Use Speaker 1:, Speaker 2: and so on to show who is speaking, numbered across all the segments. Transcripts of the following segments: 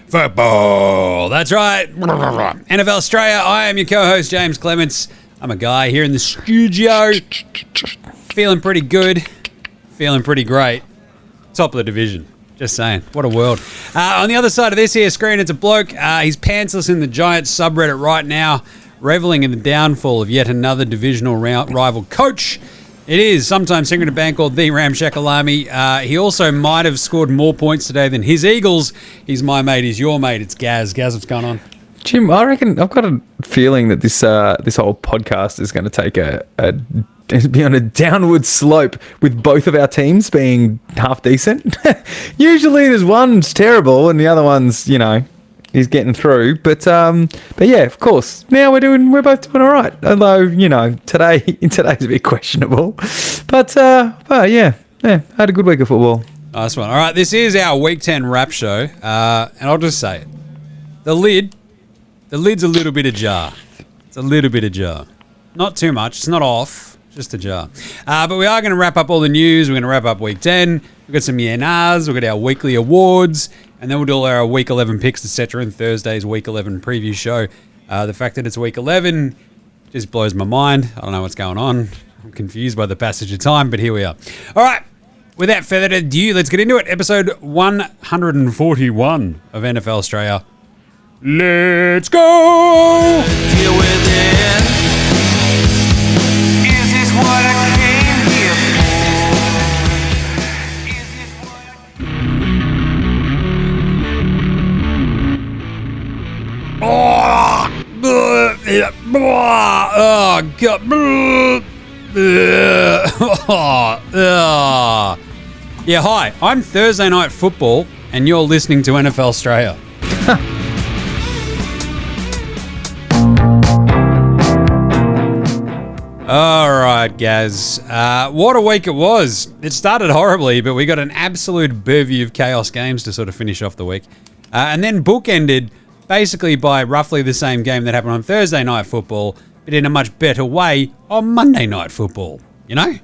Speaker 1: Football. That's right. NFL Straya. I am your co-host, Jaymz Clements. I'm a guy here in the studio. Feeling pretty good. Feeling pretty great. Top of the division. Just saying. What a world. On the other side of this here screen, it's a bloke. He's pantsless in the Giants subreddit right now, reveling in the downfall of yet another divisional rival coach. It is sometimes singing a band called The Ramshackle Army. He also might have scored more points today than his Eagles. He's my mate. He's your mate. It's Gaz. Gaz, what's going on?
Speaker 2: Jim, I reckon I've got a feeling that this whole podcast is going to take be on a downward slope with both of our teams being half decent. Usually there's one's terrible and the other one's, he's getting through. But yeah, of course. Now we're both doing all right. Although, today's a bit questionable. But yeah, I had a good week of football.
Speaker 1: Nice one. All right, this is our Week 10 wrap show. And I'll just say it. The lid's a little bit ajar. It's a little bit ajar. Not too much. It's not off. Just ajar. But we are going to wrap up all the news. We're going to wrap up Week 10. We've got some ENRs. We've got our weekly awards. And then we'll do our Week 11 picks, etc. in Thursday's Week 11 preview show. The fact that it's Week 11 just blows my mind. I don't know what's going on. I'm confused by the passage of time, but here we are. All right. Without further ado, let's get into it. Episode 141 of NFL Straya. Let's go! Deal with it. Is this what I came here for? Is this what God. Yeah, hi. I'm Thursday Night Football, and you're listening to NFL Straya. All right, Gaz. What a week it was. It started horribly, but we got an absolute bevy of chaos games to sort of finish off the week. And then bookended basically by roughly the same game that happened on Thursday Night Football, but in a much better way on Monday Night Football, To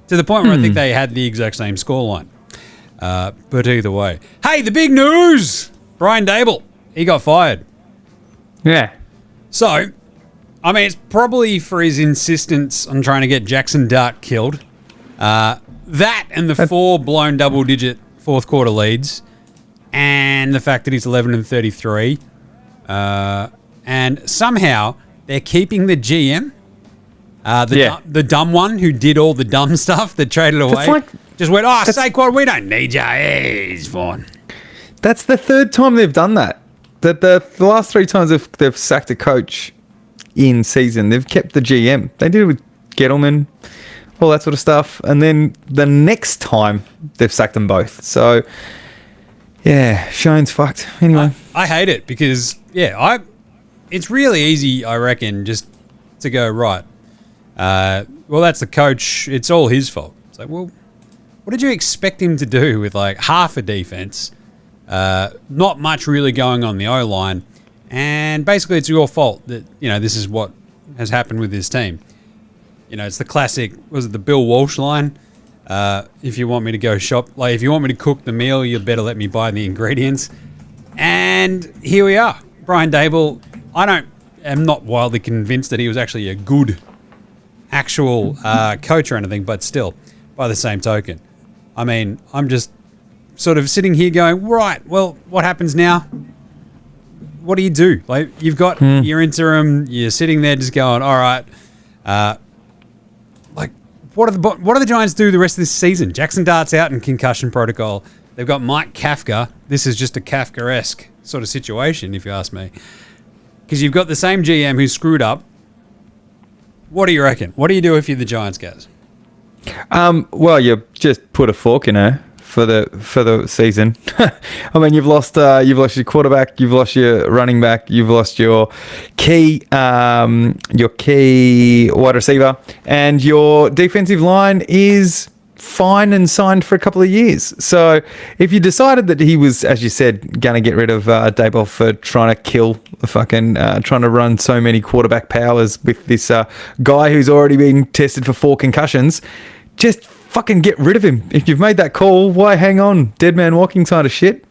Speaker 1: the point where I think they had the exact same scoreline. But either way. Hey, the big news! Brian Daboll. He got fired.
Speaker 2: Yeah.
Speaker 1: So, it's probably for his insistence on trying to get Jackson Dart killed. That and the 4 blown double-digit fourth quarter leads, and the fact that he's 11-33, and somehow they're keeping the GM, the dumb one who did all the dumb stuff that traded away. Just went, Saquon, we don't need you. Hey, he's fine.
Speaker 2: That's the third time they've done that. The last 3 times they've sacked a coach in season, they've kept the GM. They did it with Gettleman, all that sort of stuff, and then the next time they've sacked them both. So yeah, Shane's fucked. Anyway,
Speaker 1: I hate it because it's really easy, I reckon, just to go right. Well, that's the coach. It's all his fault. It's like, well, what did you expect him to do with like half a defense? Not much really going on the O-line. And basically, it's your fault that, this is what has happened with this team. It's the classic, was it the Bill Walsh line? If you want me to go shop, if you want me to cook the meal, you better let me buy the ingredients. And here we are. Brian Daboll, am not wildly convinced that he was actually a good actual coach or anything, but still, by the same token. I'm just sort of sitting here going, right, well, what happens now? What do you do? You've got your interim, you're sitting there just going, all right, what do the Giants do the rest of this season? Jackson Dart's out in concussion protocol. They've got Mike Kafka. This is just a Kafka-esque sort of situation, if you ask me. Because you've got the same GM who screwed up. What do you reckon? What do you do if you're the Giants, guys?
Speaker 2: Well, you just put a fork in her for the season. You've lost your quarterback, you've lost your running back, you've lost your key wide receiver, and your defensive line is fine and signed for a couple of years. So if you decided that he was, as you said, going to get rid of Daboll for trying to kill the trying to run so many quarterback powers with this guy who's already been tested for 4 concussions, just fucking get rid of him. If you've made that call, why hang on? Dead man walking kind of shit.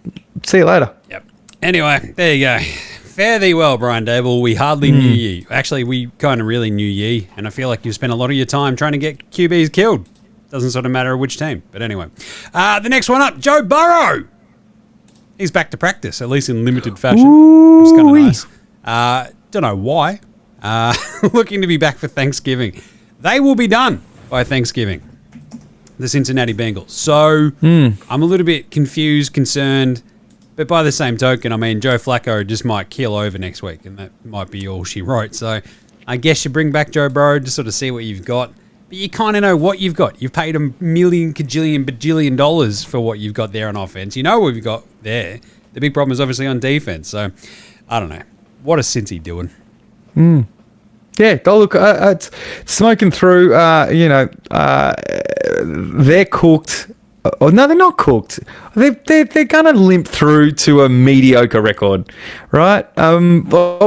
Speaker 2: See you later.
Speaker 1: Yep. Anyway, there you go. Fare thee well, Brian Daboll. We hardly knew ye. Actually, we kind of really knew ye, and I feel like you spent a lot of your time trying to get QBs killed. Doesn't sort of matter which team. But anyway. The next one up, Joe Burrow. He's back to practice, at least in limited fashion. Which is kind of nice. Don't know why. Looking to be back for Thanksgiving. They will be done by Thanksgiving. The Cincinnati Bengals. So, I'm a little bit confused, concerned. But by the same token, I mean, Joe Flacco just might keel over next week, and that might be all she wrote. So I guess you bring back Joe Burrow to sort of see what you've got. But you kind of know what you've got. You've paid $1 million, kajillion, bajillion dollars for what you've got there on offense. You know what you've got there. The big problem is obviously on defense. So, I don't know. What is Cincy doing?
Speaker 2: Yeah, go look. It's smoking through. They're cooked. Oh, no, they're not cooked. They're going to limp through to a mediocre record, right?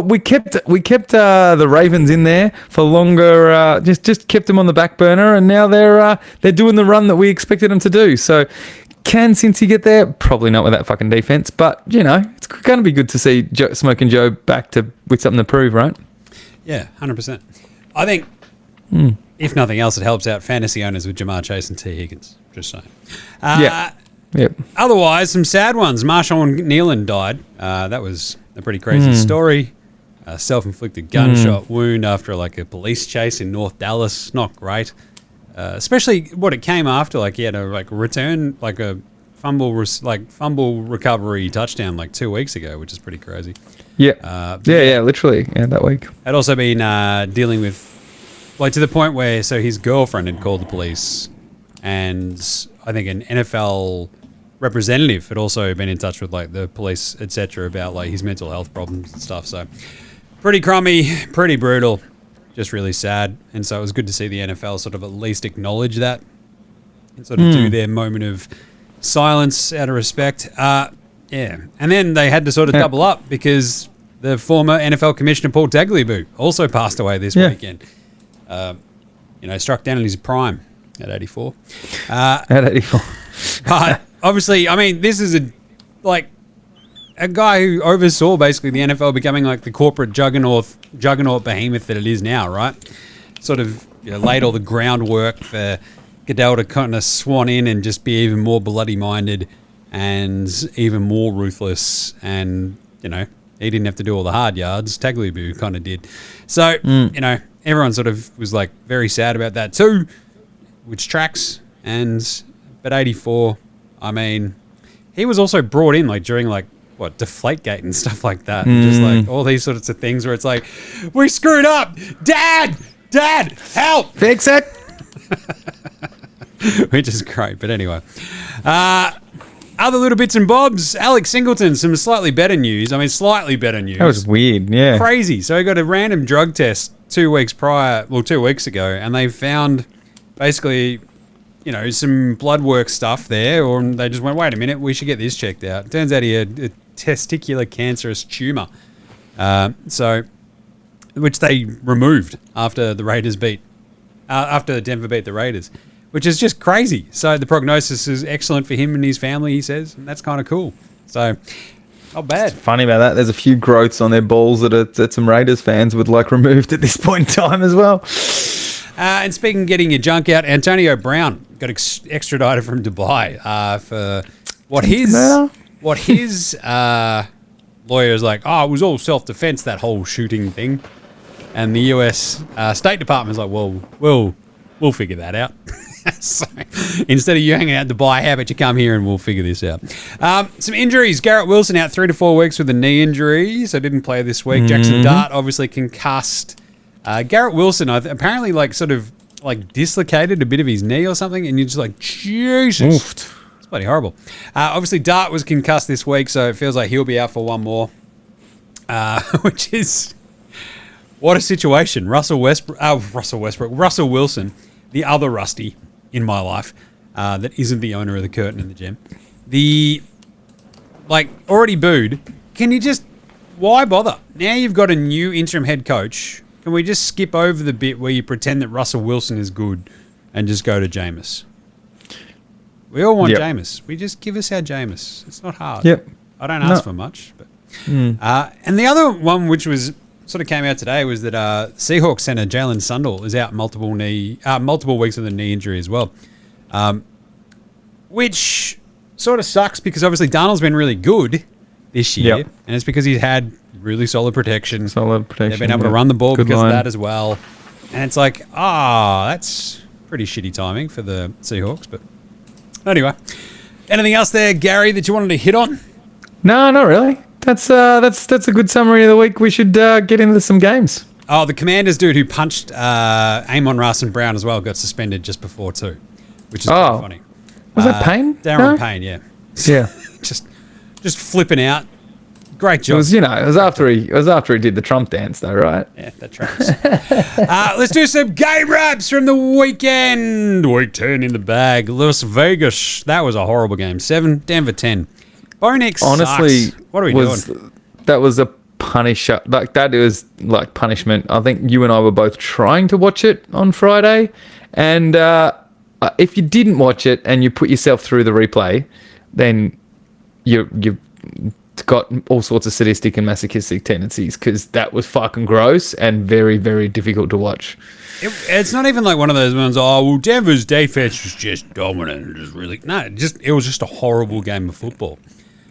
Speaker 2: We kept the Ravens in there for longer. Just kept them on the back burner, and now they're doing the run that we expected them to do. So, can Cincy get there? Probably not with that fucking defense, but it's going to be good to see Smoking Joe back with something to prove, right?
Speaker 1: Yeah, 100%. I think, if nothing else, it helps out fantasy owners with Jamar Chase and T. Higgins. Just saying.
Speaker 2: Yep.
Speaker 1: Otherwise, some sad ones. Marshawn Nealon died. That was a pretty crazy story. Self-inflicted gunshot wound after a police chase in North Dallas. Not great. Especially what it came after. He had a return, a fumble recovery touchdown 2 weeks ago, which is pretty crazy.
Speaker 2: Yeah. Literally. Yeah, that week.
Speaker 1: Had also been dealing with, to the point where his girlfriend had called the police. And I think an NFL representative had also been in touch with the police, etc., about his mental health problems and stuff. So pretty crummy, pretty brutal, just really sad. And so it was good to see the NFL sort of at least acknowledge that and sort of do their moment of silence out of respect. And then they had to sort of double up because the former NFL commissioner Paul Tagliabue also passed away this weekend. Struck down in his prime. At 84.
Speaker 2: At 84.
Speaker 1: But obviously, I mean, this is a guy who oversaw basically the NFL becoming the corporate juggernaut behemoth that it is now, right? Sort of laid all the groundwork for Goodell to kind of swan in and just be even more bloody-minded and even more ruthless. And, he didn't have to do all the hard yards. Tagliabue kind of did. So, everyone sort of was very sad about that too. Which tracks, but 84, I mean, he was also brought in during Deflategate and stuff like that, and just all these sorts of things where it's we screwed up, Dad, help,
Speaker 2: fix it,
Speaker 1: which is great. But anyway, other little bits and bobs. Alex Singleton, some slightly better news. That
Speaker 2: was weird, yeah,
Speaker 1: crazy. So he got a random drug test 2 weeks ago, and they found. Basically, some blood work stuff there, or they just went, wait a minute, we should get this checked out. Turns out he had a testicular cancerous tumour, which they removed after Denver beat the Raiders, which is just crazy. So the prognosis is excellent for him and his family, he says, and that's kind of cool. So, not bad.
Speaker 2: It's funny about that. There's a few growths on their balls that some Raiders fans would like removed at this point in time as well.
Speaker 1: And speaking of getting your junk out, Antonio Brown got extradited from Dubai for what his lawyer is it was all self-defense, that whole shooting thing. And the US State Department's well, we'll figure that out. So instead of you hanging out in Dubai, how about you come here and we'll figure this out. Some injuries. Garrett Wilson out 3 to 4 weeks with a knee injury, so didn't play this week. Jackson Dart obviously concussed. Garrett Wilson, apparently, dislocated a bit of his knee or something, and you're just Jesus. Oofed. It's bloody horrible. Obviously, Dart was concussed this week, so it feels like he'll be out for one more, which is, what a situation. Russell Wilson, the other Rusty in my life, that isn't the owner of the curtain in the gym. Already booed. Can you just, why bother? Now you've got a new interim head coach. Can we just skip over the bit where you pretend that Russell Wilson is good and just go to Jaymz? We all want Jaymz. We just give us our Jaymz. It's not hard.
Speaker 2: Yep.
Speaker 1: I don't ask for much. But and the other one, which was sort of came out today, was that Seahawks center Jalen Sundell is out multiple weeks with a knee injury as well, which sort of sucks because obviously Darnold's been really good this year, and it's because he's had really solid protection. They've been able to run the ball because of that as well. And it's like, that's pretty shitty timing for the Seahawks. But anyway, anything else there, Gary, that you wanted to hit on?
Speaker 2: No, not really. That's a good summary of the week. We should get into some games.
Speaker 1: Oh, the Commanders dude who punched Amon-Ra St. Brown as well got suspended just before too, which is kind of funny.
Speaker 2: Was that Payne?
Speaker 1: Darren Payne, yeah.
Speaker 2: Yeah.
Speaker 1: just flipping out. Great job.
Speaker 2: It was after he did the Trump dance though, right?
Speaker 1: Yeah, that tracks. Let's do some game wraps from the weekend. Week 10 in the bag. Las Vegas. That was a horrible game. 7, Denver 10. Bonex
Speaker 2: honestly
Speaker 1: sucks. What are we doing?
Speaker 2: That was a punisher. Like that was like punishment. I think you and I were both trying to watch it on Friday, and if you didn't watch it and you put yourself through the replay, then you've got all sorts of sadistic and masochistic tendencies because that was fucking gross and very, very difficult to watch.
Speaker 1: It's not even like one of those ones, Denver's defense was just dominant. It was just a horrible game of football.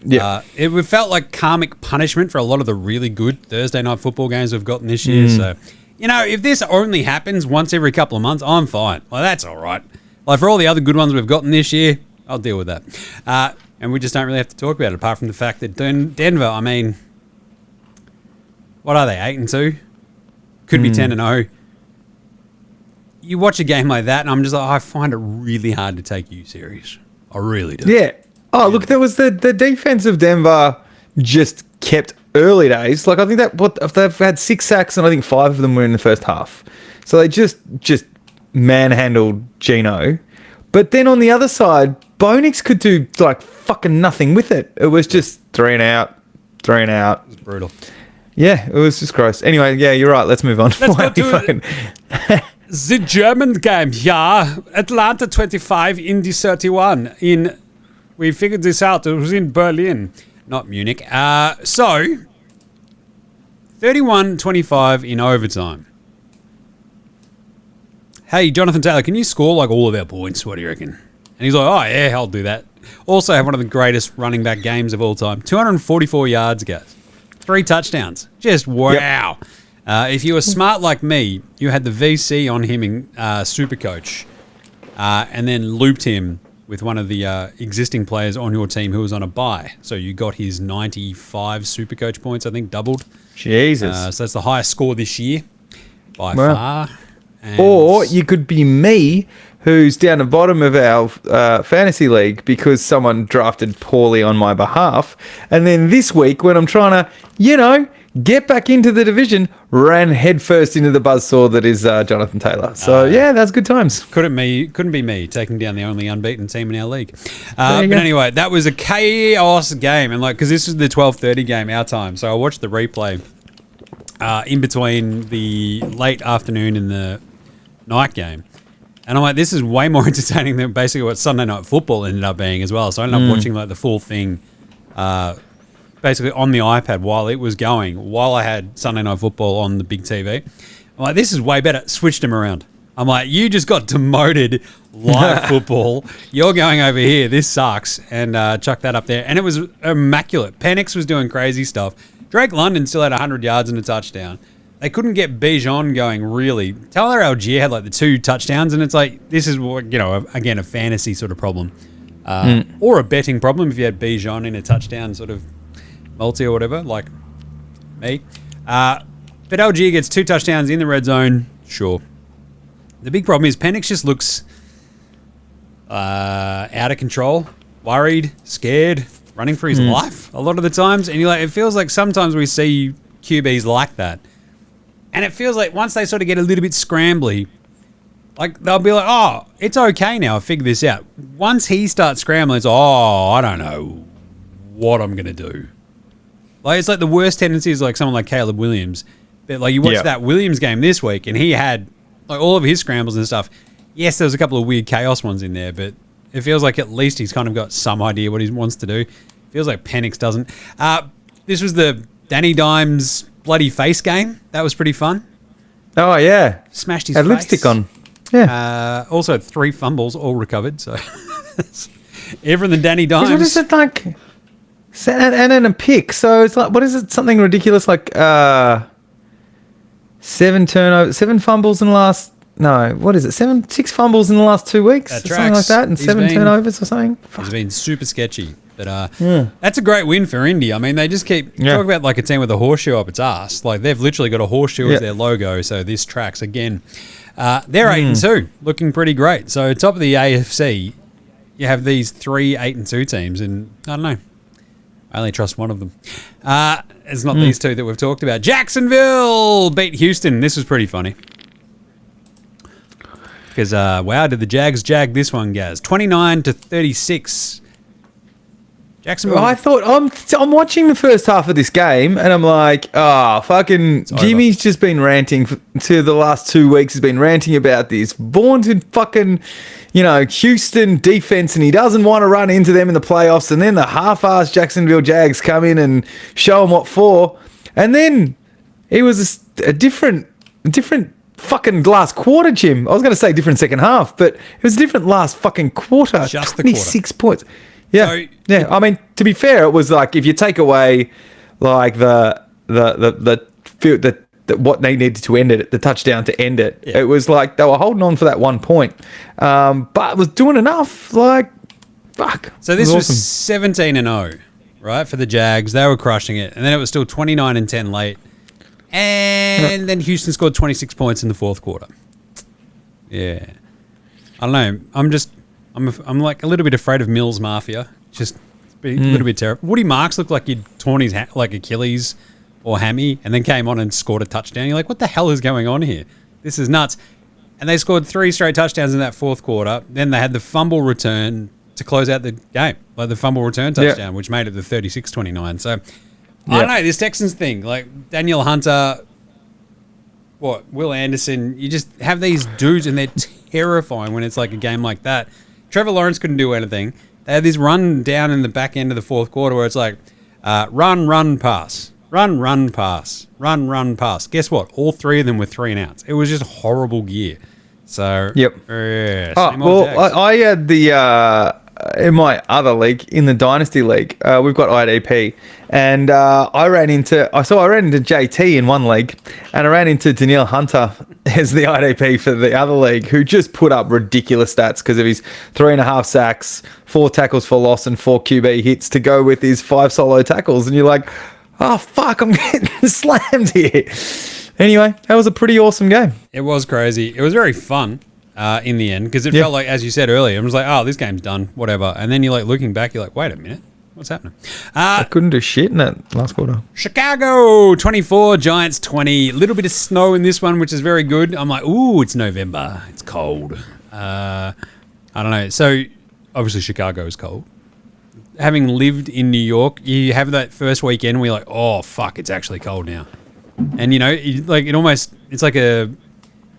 Speaker 2: Yeah.
Speaker 1: It felt like karmic punishment for a lot of the really good Thursday night football games we've gotten this year. So, if this only happens once every couple of months, I'm fine. Like, that's all right. Like, for all the other good ones we've gotten this year, I'll deal with that. And we just don't really have to talk about it, apart from the fact that Denver, I mean, what are they, 8-2? Could be 10-0. You watch a game like that, and I'm just like, I find it really hard to take you serious. I really do.
Speaker 2: Yeah. Oh, look, there was the defense of Denver just kept early days. Like, I think they've had 6 sacks, and I think 5 of them were in the first half. So they just manhandled Geno. But then on the other side, Bonix could do like fucking nothing with it. It was just 3 and out. It was
Speaker 1: brutal.
Speaker 2: Yeah, it was just gross. Anyway, yeah, you're right. Let's move on.
Speaker 1: Let's go to the German game. Yeah, Atlanta 25, Indy 31. We figured this out. It was in Berlin, not Munich. So 31-25 in overtime. Hey, Jonathan Taylor, can you score like all of our points? What do you reckon? And he's like, oh, yeah, I'll do that. Also have one of the greatest running back games of all time. 244 yards, guys. 3 touchdowns. Just wow. Yep. If you were smart like me, you had the VC on him in Supercoach and then looped him with one of the existing players on your team who was on a bye. So you got his 95 Supercoach points, I think, doubled.
Speaker 2: Jesus.
Speaker 1: So that's the highest score this year by far.
Speaker 2: Or you could be me, who's down the bottom of our fantasy league because someone drafted poorly on my behalf. And then this week, when I'm trying to, get back into the division, ran headfirst into the buzzsaw that is Jonathan Taylor. So, that's good times.
Speaker 1: Couldn't be me taking down the only unbeaten team in our league. But anyway, that was a chaos game. And because this is the 12:30 game, our time. So I watched the replay in between the late afternoon and the night game, and I'm like, this is way more entertaining than basically what Sunday Night Football ended up being as well. So I ended up watching like the full thing basically on the iPad while it was going, while I had Sunday Night Football on the big TV. I'm like, this is way better. Switched him around. I'm like, you just got demoted live football. You're going over here. This sucks. And chuck that up there. And it was immaculate. Penix was doing crazy stuff. Drake London still had 100 yards and a touchdown. They couldn't get Bijan going, really. Tyler Algier had like the 2 touchdowns, and it's like, this is what, again, a fantasy sort of problem. Or a betting problem if you had Bijan in a touchdown sort of multi or whatever, like me. But Algier gets 2 touchdowns in the red zone, sure. The big problem is Penix just looks out of control, worried, scared, running for his life a lot of the times. And it feels like sometimes we see QBs like that. And it feels like once they sort of get a little bit scrambly, like they'll be like, oh, it's okay now, I figured this out. Once he starts scrambling, it's, I don't know what I'm going to do. Like, it's like the worst tendency is like someone like Caleb Williams. But like you watch that Williams game this week and he had like all of his scrambles and stuff. Yes, there was a couple of weird chaos ones in there, but It feels like at least he's kind of got some idea what he wants to do. Feels like Penix doesn't. This was the Danny Dimes bloody face game. That was pretty fun.
Speaker 2: Oh, yeah.
Speaker 1: Smashed his
Speaker 2: had
Speaker 1: face.
Speaker 2: lipstick on. Yeah.
Speaker 1: Also, 3 fumbles, all recovered. So, everything Danny Dimes.
Speaker 2: What is it like? And then a pick. So it's like, what is it? Something ridiculous like 7 fumbles in the last. No, what is it? 6 fumbles in the last 2 weeks,
Speaker 1: That
Speaker 2: or something like that, and 7 turnovers or something.
Speaker 1: He's been super sketchy, but that's a great win for Indy. I mean, they just keep talk about like a team with a horseshoe up its ass. Like they've literally got a horseshoe as their logo, so this tracks again. They're 8-2, looking pretty great. So top of the AFC, you have these 3 8-2 teams, and I don't know. I only trust one of them. It's not these two that we've talked about. Jacksonville beat Houston. This was pretty funny. Because, wow, did the Jags jag this one, Gaz? 29-36. Jacksonville.
Speaker 2: I thought, I'm watching the first half of this game, and I'm like, fucking Jimmy's just been ranting to the last 2 weeks. He's been ranting about this vaunted fucking, Houston defense, and he doesn't want to run into them in the playoffs. And then the half-assed Jacksonville Jags come in and show him what for. And then it was a different fucking last quarter, Jim. I was going to say different second half, but it was a different last fucking quarter.
Speaker 1: Just
Speaker 2: 26 points. Yeah,
Speaker 1: So,
Speaker 2: yeah. I mean, to be fair, it was like if you take away like the what they needed to end it, the touchdown to end it, it was like they were holding on for that 1 point, but it was doing enough. Like, fuck.
Speaker 1: So this was
Speaker 2: awesome.
Speaker 1: 17-0, right, for the Jags. They were crushing it, and then it was still 29-10 late. And then Houston scored 26 points in the fourth quarter. Yeah. I don't know. I'm like a little bit afraid of Mills Mafia. Just a little bit terrible. Woody Marks looked like he'd torn his Achilles or hammy and then came on and scored a touchdown. You're like, what the hell is going on here? This is nuts. And they scored 3 straight touchdowns in that fourth quarter. Then they had the fumble return to close out the game. Like the fumble return touchdown, which made it the 36-29. So I don't know, this Texans thing, like Daniel Hunter, Will Anderson, you just have these dudes and they're terrifying when it's like a game like that. Trevor Lawrence couldn't do anything. They had this run down in the back end of the fourth quarter where it's like, run, pass. Run, pass. Run, pass. Guess what? All 3 of them were 3 and outs. It was just horrible gear. So,
Speaker 2: I had the... in my other league, in the Dynasty League, we've got IDP, and I ran into JT in one league, and I ran into Danielle Hunter as the IDP for the other league, who just put up ridiculous stats because of his 3.5 sacks, 4 tackles for loss, and 4 QB hits to go with his 5 solo tackles, and you're like, oh fuck, I'm getting slammed here. Anyway, that was a pretty awesome game.
Speaker 1: It was crazy. It was very fun. In the end, because it felt like, as you said earlier, I was like, oh, this game's done, whatever. And then you're like looking back, you're like, wait a minute, what's happening?
Speaker 2: I couldn't do shit in that last quarter.
Speaker 1: Chicago 24, Giants 20. A little bit of snow in this one, which is very good. I'm like, ooh, it's November, it's cold. I don't know. So obviously Chicago is cold. Having lived in New York, you have that first weekend where you're like, oh fuck, it's actually cold now. And it's like a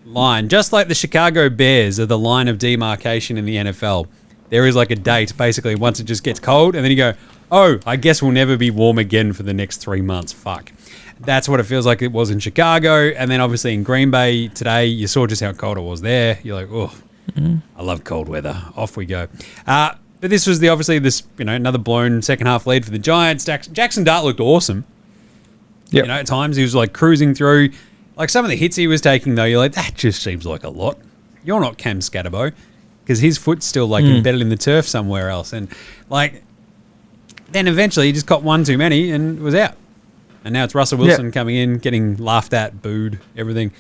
Speaker 1: line, just like the Chicago Bears are the line of demarcation in the NFL. There is like a date, basically, once it just gets cold, and then you go, oh, I guess we'll never be warm again for the next 3 months. Fuck. That's what it feels like it was in Chicago, and then obviously in Green Bay today, you saw just how cold it was there. You're like, oh, I love cold weather. Off we go. But this was another blown second half lead for the Giants. Jackson Dart looked awesome.
Speaker 2: Yep.
Speaker 1: At times he was like cruising through. Like some of the hits he was taking, though, you're like, that just seems like a lot. You're not Cam Scatterbo, because his foot's still like embedded in the turf somewhere else. And like, then eventually he just caught one too many and was out. And now it's Russell Wilson coming in, getting laughed at, booed, everything.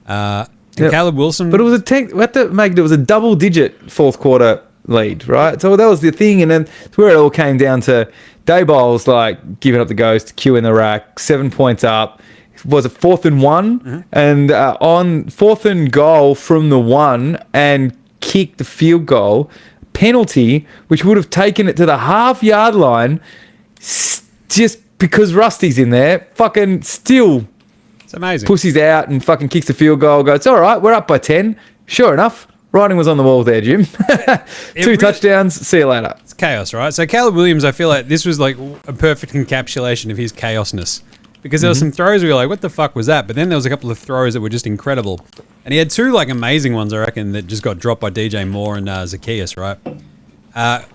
Speaker 1: And Caleb Wilson.
Speaker 2: But it was it was a double-digit fourth quarter lead, right? So that was the thing, and then it's where it all came down to Daboll's like giving up the ghost, Q in the rack, 7 points up. Was it 4th and 1? And on 4th and goal from the 1 and kicked the field goal penalty, which would have taken it to the half-yard line, just because Rusty's in there, fucking still
Speaker 1: it's amazing.
Speaker 2: Pussy's out and fucking kicks the field goal, goes, it's all right, we're up by 10. Sure enough, writing was on the wall there, Jim. Two touchdowns. See you later.
Speaker 1: It's chaos, right? So Caleb Williams, I feel like this was like a perfect encapsulation of his chaosness. Because there were some throws where you're like, what the fuck was that? But then there was a couple of throws that were just incredible. And he had two like amazing ones, I reckon, that just got dropped by DJ Moore and Zacchaeus, right?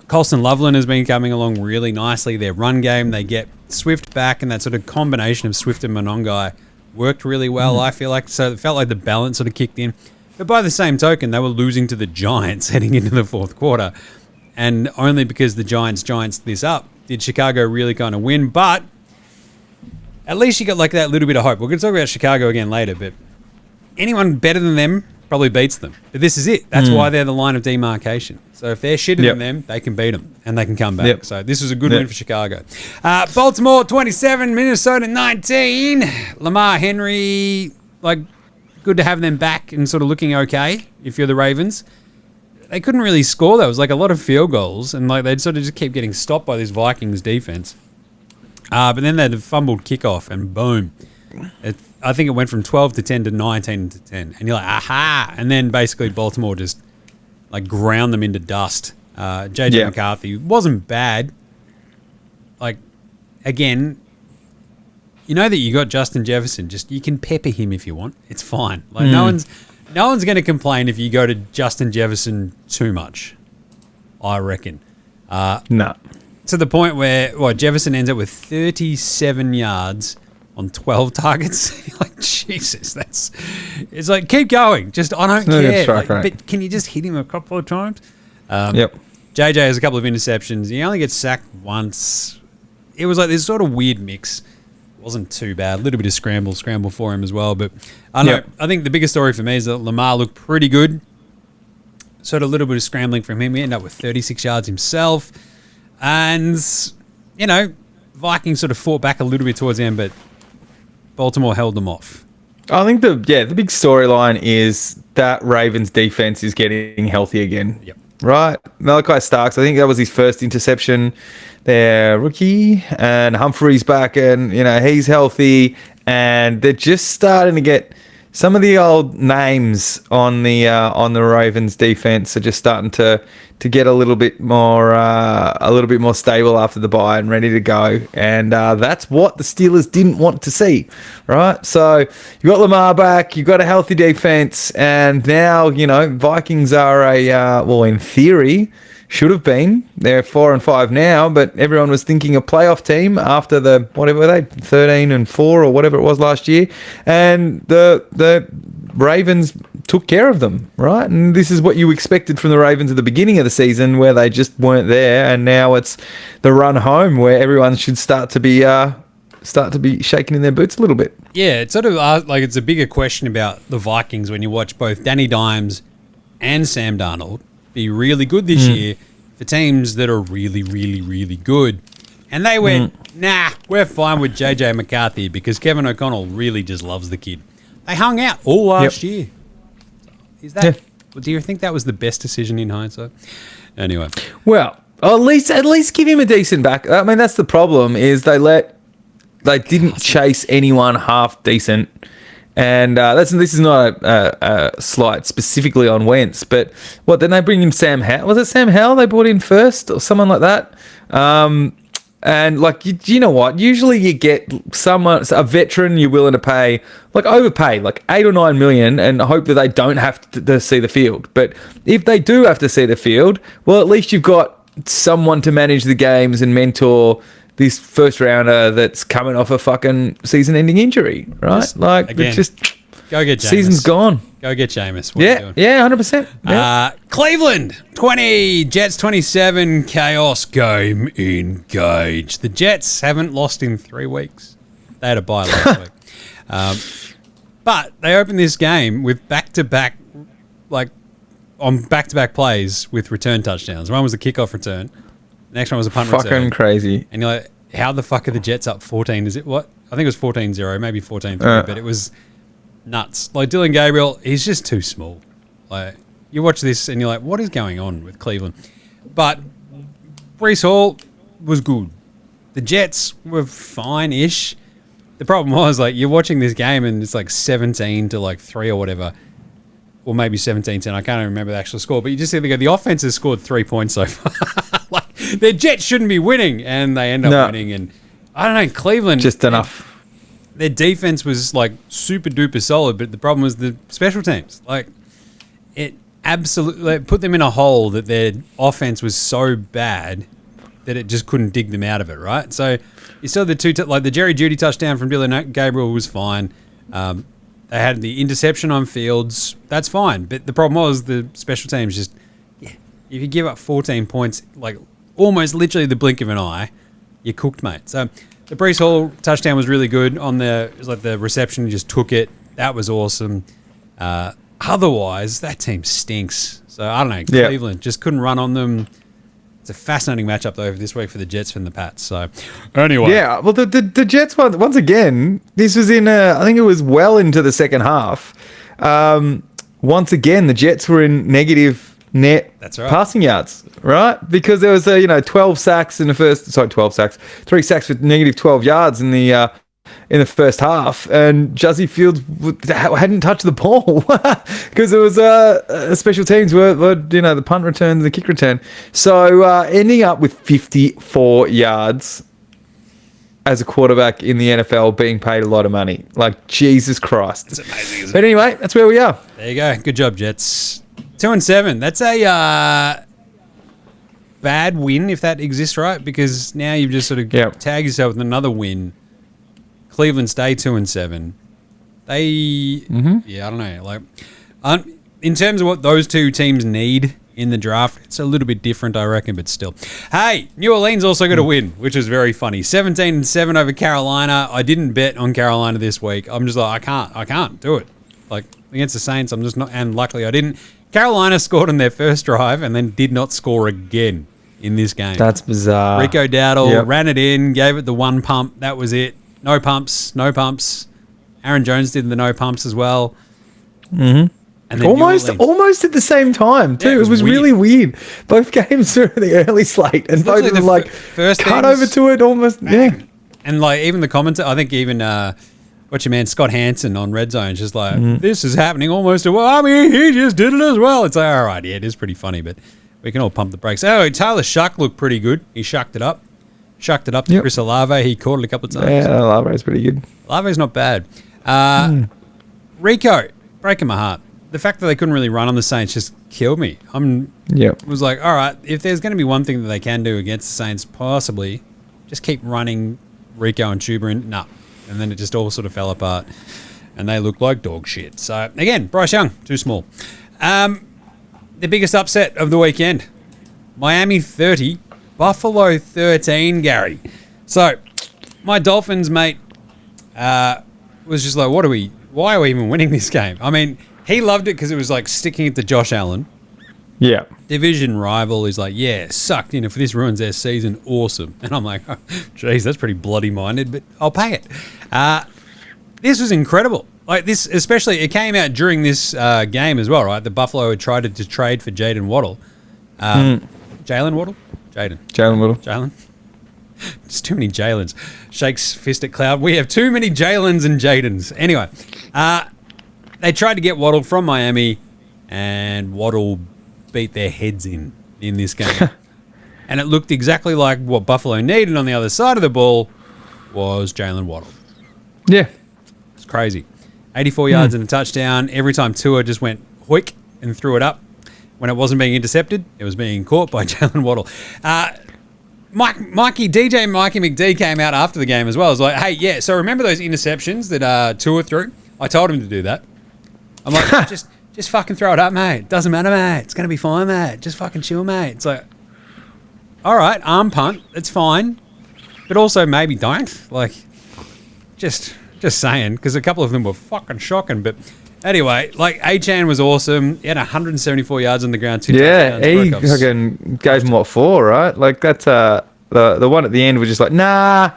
Speaker 1: Colston Loveland has been coming along really nicely. Their run game, they get Swift back, and that sort of combination of Swift and Monongai worked really well, I feel like. So it felt like the balance sort of kicked in. But by the same token, they were losing to the Giants heading into the fourth quarter. And only because the Giants this up did Chicago really kind of win. But at least you got like that little bit of hope. We're going to talk about Chicago again later, but anyone better than them probably beats them. But this is it. That's why they're the line of demarcation. So if they're shitter than them, they can beat them and they can come back. So this was a good win for Chicago. Baltimore 27, Minnesota 19. Lamar Henry, like, good to have them back and sort of looking okay if you're the Ravens. They couldn't really score, though. It was like a lot of field goals, and like they'd sort of just keep getting stopped by this Vikings defense. But then they'd fumbled kickoff, and boom. I think it went from 12 to 10 to 19 to 10. And you're like, aha! And then basically Baltimore just like ground them into dust. JJ McCarthy wasn't bad. Like, again, you know that you got Justin Jefferson. Just you can pepper him if you want. It's fine. Like no one's going to complain if you go to Justin Jefferson too much, I reckon.
Speaker 2: No.
Speaker 1: To the point where Jefferson ends up with 37 yards on 12 targets. You're like, Jesus, it's like, keep going. Just, I don't care. Like, but can you just hit him a couple of times? JJ has a couple of interceptions. He only gets sacked once. It was like this sort of weird mix. Wasn't too bad. A little bit of scramble for him as well. But I don't know. I think the biggest story for me is that Lamar looked pretty good. Sort of a little bit of scrambling from him. He ended up with 36 yards himself. And, you know, Vikings sort of fought back a little bit towards the end, but Baltimore held them off.
Speaker 2: I think the big storyline is that Ravens defense is getting healthy again.
Speaker 1: Yep.
Speaker 2: Right? Malachi Starks, I think that was his first interception. Their rookie, and Humphrey's back, and you know he's healthy, and they're just starting to get some of the old names on the Ravens defense are just starting to get a little bit more stable after the bye and ready to go, and that's what the Steelers didn't want to see, right? So you got Lamar back, you got a healthy defense, and now you know Vikings are in theory. Should have been. They're 4-5 now, but everyone was thinking a playoff team after the, whatever were they, 13-4 or whatever it was last year. And the Ravens took care of them, right? And this is what you expected from the Ravens at the beginning of the season, where they just weren't there. And now it's the run home where everyone should start to be shaking in their boots a little bit.
Speaker 1: Yeah, it's sort of like it's a bigger question about the Vikings when you watch both Danny Dimes and Sam Darnold be really good this year for teams that are really, really, really good. And they went, nah, we're fine with JJ McCarthy because Kevin O'Connell really just loves the kid. They hung out all last year. Is that? Do you think that was the best decision in hindsight? Anyway.
Speaker 2: Well, at least give him a decent back. I mean, that's the problem is they didn't chase anyone half decent. And this is not a slight specifically on Wentz, but then they bring in Sam Howell? Was it Sam Howell they brought in first or someone like that? And like, you know what? Usually you get a veteran you're willing to pay, like overpay, like $8 or $9 million, and hope that they don't have to see the field. But if they do have to see the field, well, at least you've got someone to manage the games and mentor this first rounder that's coming off a fucking season-ending injury, right? It's just
Speaker 1: go get Jaymz.
Speaker 2: Season's gone.
Speaker 1: Go get Jaymz.
Speaker 2: Yeah, 100%. Yeah.
Speaker 1: Cleveland 20, Jets 27. Chaos game engaged. The Jets haven't lost in 3 weeks. They had a bye last week, but they opened this game with back-to-back plays with return touchdowns. One was a kickoff return. The next one was a punt return.
Speaker 2: Fucking crazy.
Speaker 1: And you're like, how the fuck are the Jets up 14? Is it what? I think it was 14-0, maybe 14-3, but it was nuts. Like Dylan Gabriel, he's just too small. Like you watch this and you're like, what is going on with Cleveland? But Breece Hall was good. The Jets were fine-ish. The problem was like you're watching this game and it's like 17-3 or whatever. or maybe 17-10. I can't even remember the actual score, but you just see the offense has scored 3 points so far. Like, their Jets shouldn't be winning, and they end up winning. And I don't know, Cleveland.
Speaker 2: Just enough.
Speaker 1: Their defense was like super duper solid, but the problem was the special teams. Like, it absolutely put them in a hole that their offense was so bad that it just couldn't dig them out of it, right? So you still had the Jerry Jeudy touchdown from Dylan Gabriel was fine. They had the interception on Fields. That's fine. But the problem was the special teams just, if you give up 14 points, like almost literally the blink of an eye, you're cooked, mate. So the Breece Hall touchdown was really good on the reception. He just took it. That was awesome. Otherwise, that team stinks. So I don't know. Cleveland just couldn't run on them. It's a fascinating matchup though this week for the Jets and the Pats. So anyway,
Speaker 2: yeah. Well, the Jets one once again. This was in I think it was well into the second half. Once again, the Jets were in negative net passing yards, right? Because there was 12 sacks in the first. Sorry, 12 sacks. 3 sacks with negative 12 yards in the first half, and Jussie Fields hadn't touched the ball because it was special teams were the punt return, the kick return. So ending up with 54 yards as a quarterback in the NFL, being paid a lot of money, like Jesus Christ.
Speaker 1: It's amazing, isn't it?
Speaker 2: But anyway, that's where we are.
Speaker 1: There you go. Good job, Jets. 2-7. That's a bad win if that exists, right? Because now you've just sort of tagged yourself with another win. Cleveland stay 2-7. They, I don't know. Like, in terms of what those two teams need in the draft, it's a little bit different, I reckon, but still. Hey, New Orleans also got a win, which is very funny. 17-7 over Carolina. I didn't bet on Carolina this week. I'm just like, I can't do it. Like, against the Saints, I'm just not, and luckily I didn't. Carolina scored on their first drive and then did not score again in this game.
Speaker 2: That's bizarre.
Speaker 1: Rico Dowdle ran it in, gave it the one pump. That was it. No pumps. Aaron Jones did the no pumps as well.
Speaker 2: Mm-hmm. And then almost at the same time too. Yeah, it was really weird. Both games were in the early slate, and both of them like first cut over to it almost. Bang. Yeah,
Speaker 1: and like even the commentator, I think even what's your man Scott Hansen on Red Zone, just like this is happening almost. I mean, he just did it as well. It's like, all right, yeah, it is pretty funny, but we can all pump the brakes. Oh, Tyler Shuck looked pretty good. He shucked it up to Chris Olave. He caught it a couple of times.
Speaker 2: Yeah, Olave's pretty good.
Speaker 1: Olave's not bad. Rico, breaking my heart. The fact that they couldn't really run on the Saints just killed me. Was like, all right, if there's going to be one thing that they can do against the Saints, possibly just keep running Rico and Chuba in. No. And then it just all sort of fell apart. And they looked like dog shit. So, again, Bryce Young, too small. The biggest upset of the weekend. Miami 30, Buffalo 13, Gary. So, my Dolphins mate was just like, why are we even winning this game? I mean, he loved it because it was like sticking it to Josh Allen.
Speaker 2: Yeah.
Speaker 1: Division rival. He's like, yeah, sucked in. If this ruins their season, awesome. And I'm like, oh, geez, that's pretty bloody-minded, but I'll pay it. This was incredible. Like this, especially, it came out during this game as well, right? The Buffalo had tried to trade for Jalen Waddle. Jalen Waddle?
Speaker 2: Jalen Waddle.
Speaker 1: Jalen? There's too many Jalens. Shakes fist at Cloud. We have too many Jalens and Jadens. Anyway, they tried to get Waddle from Miami, and Waddle beat their heads in this game. And it looked exactly like what Buffalo needed on the other side of the ball was Jalen Waddle.
Speaker 2: Yeah.
Speaker 1: It's crazy. 84 yards and a touchdown. Every time Tua just went hoik and threw it up. When it wasn't being intercepted, it was being caught by Jalen Waddle. Mikey McD came out after the game as well. It was like, hey, yeah, so remember those interceptions that Tua threw? I told him to do that. I'm like, just fucking throw it up, mate. Doesn't matter, mate. It's going to be fine, mate. Just fucking chill, mate. It's like, all right, arm punt. It's fine. But also maybe don't. Like, just saying, because a couple of them were fucking shocking. But anyway, like, Achane was awesome. He had 174 yards on the ground. 2 touchdowns.
Speaker 2: He fucking gave him, 4, right? Like, that's the one at the end was just like, nah,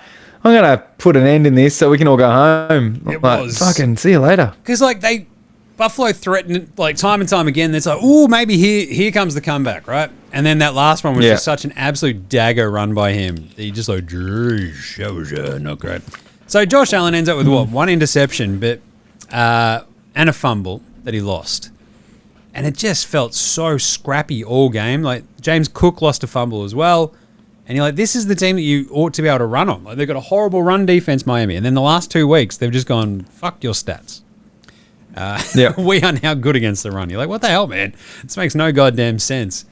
Speaker 2: I'm going to put an end in this so we can all go home.
Speaker 1: It
Speaker 2: like,
Speaker 1: was.
Speaker 2: Fucking see you later.
Speaker 1: Because, like, Buffalo threatened, like, time and time again. It's like, ooh, maybe here comes the comeback, right? And then that last one was just such an absolute dagger run by him. He just like, that was not great. So Josh Allen ends up with one interception, but and a fumble that he lost. And it just felt so scrappy all game. Like, James Cook lost a fumble as well. And you're like, this is the team that you ought to be able to run on. Like, they've got a horrible run defense, Miami. And then the last 2 weeks, they've just gone, fuck your stats. We are now good against the run. You're like, what the hell, man? This makes no goddamn sense.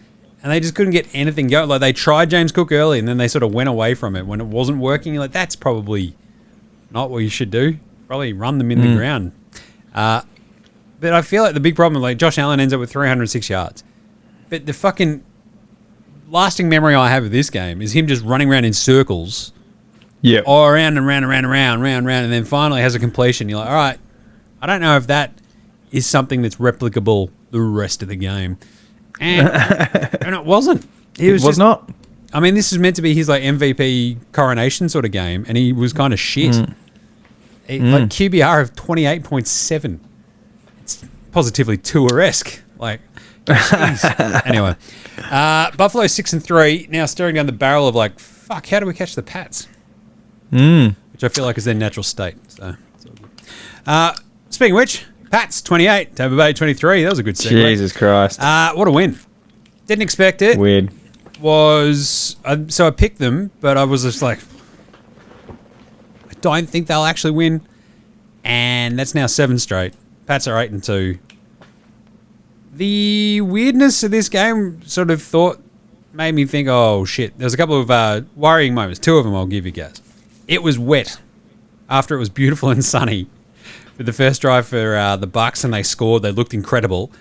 Speaker 1: And they just couldn't get anything going. Like, they tried James Cook early, and then they sort of went away from it when it wasn't working. You're like, that's probably not what you should do. Probably run them in the ground. But I feel like the big problem, like, Josh Allen ends up with 306 yards. But the fucking lasting memory I have of this game is him just running around in circles.
Speaker 2: Yeah.
Speaker 1: Or around and round and round and round, round, round, and then finally has a completion. You're like, all right, I don't know if that is something that's replicable the rest of the game. And it wasn't. It was
Speaker 2: not.
Speaker 1: I mean, this is meant to be his like MVP coronation sort of game, and he was kind of shit. Like QBR of 28.7. It's positively Tua-esque. Like, jeez. Anyway, Buffalo 6-3, now staring down the barrel of like, fuck, how do we catch the Pats? Which I feel like is their natural state. So it's all good. Speaking of which, Pats 28, Tampa Bay 23. That was a good segue.
Speaker 2: Jesus Christ.
Speaker 1: What a win. Didn't expect it.
Speaker 2: Weird.
Speaker 1: So I picked them, but I was just like, I don't think they'll actually win. And that's now 7 straight. Pats are 8-2. The weirdness of this game sort of made me think, oh shit. There was a couple of worrying moments. 2 of them I'll give you guys. It was wet after it was beautiful and sunny. With the first drive for the Bucks, and they scored. They looked incredible.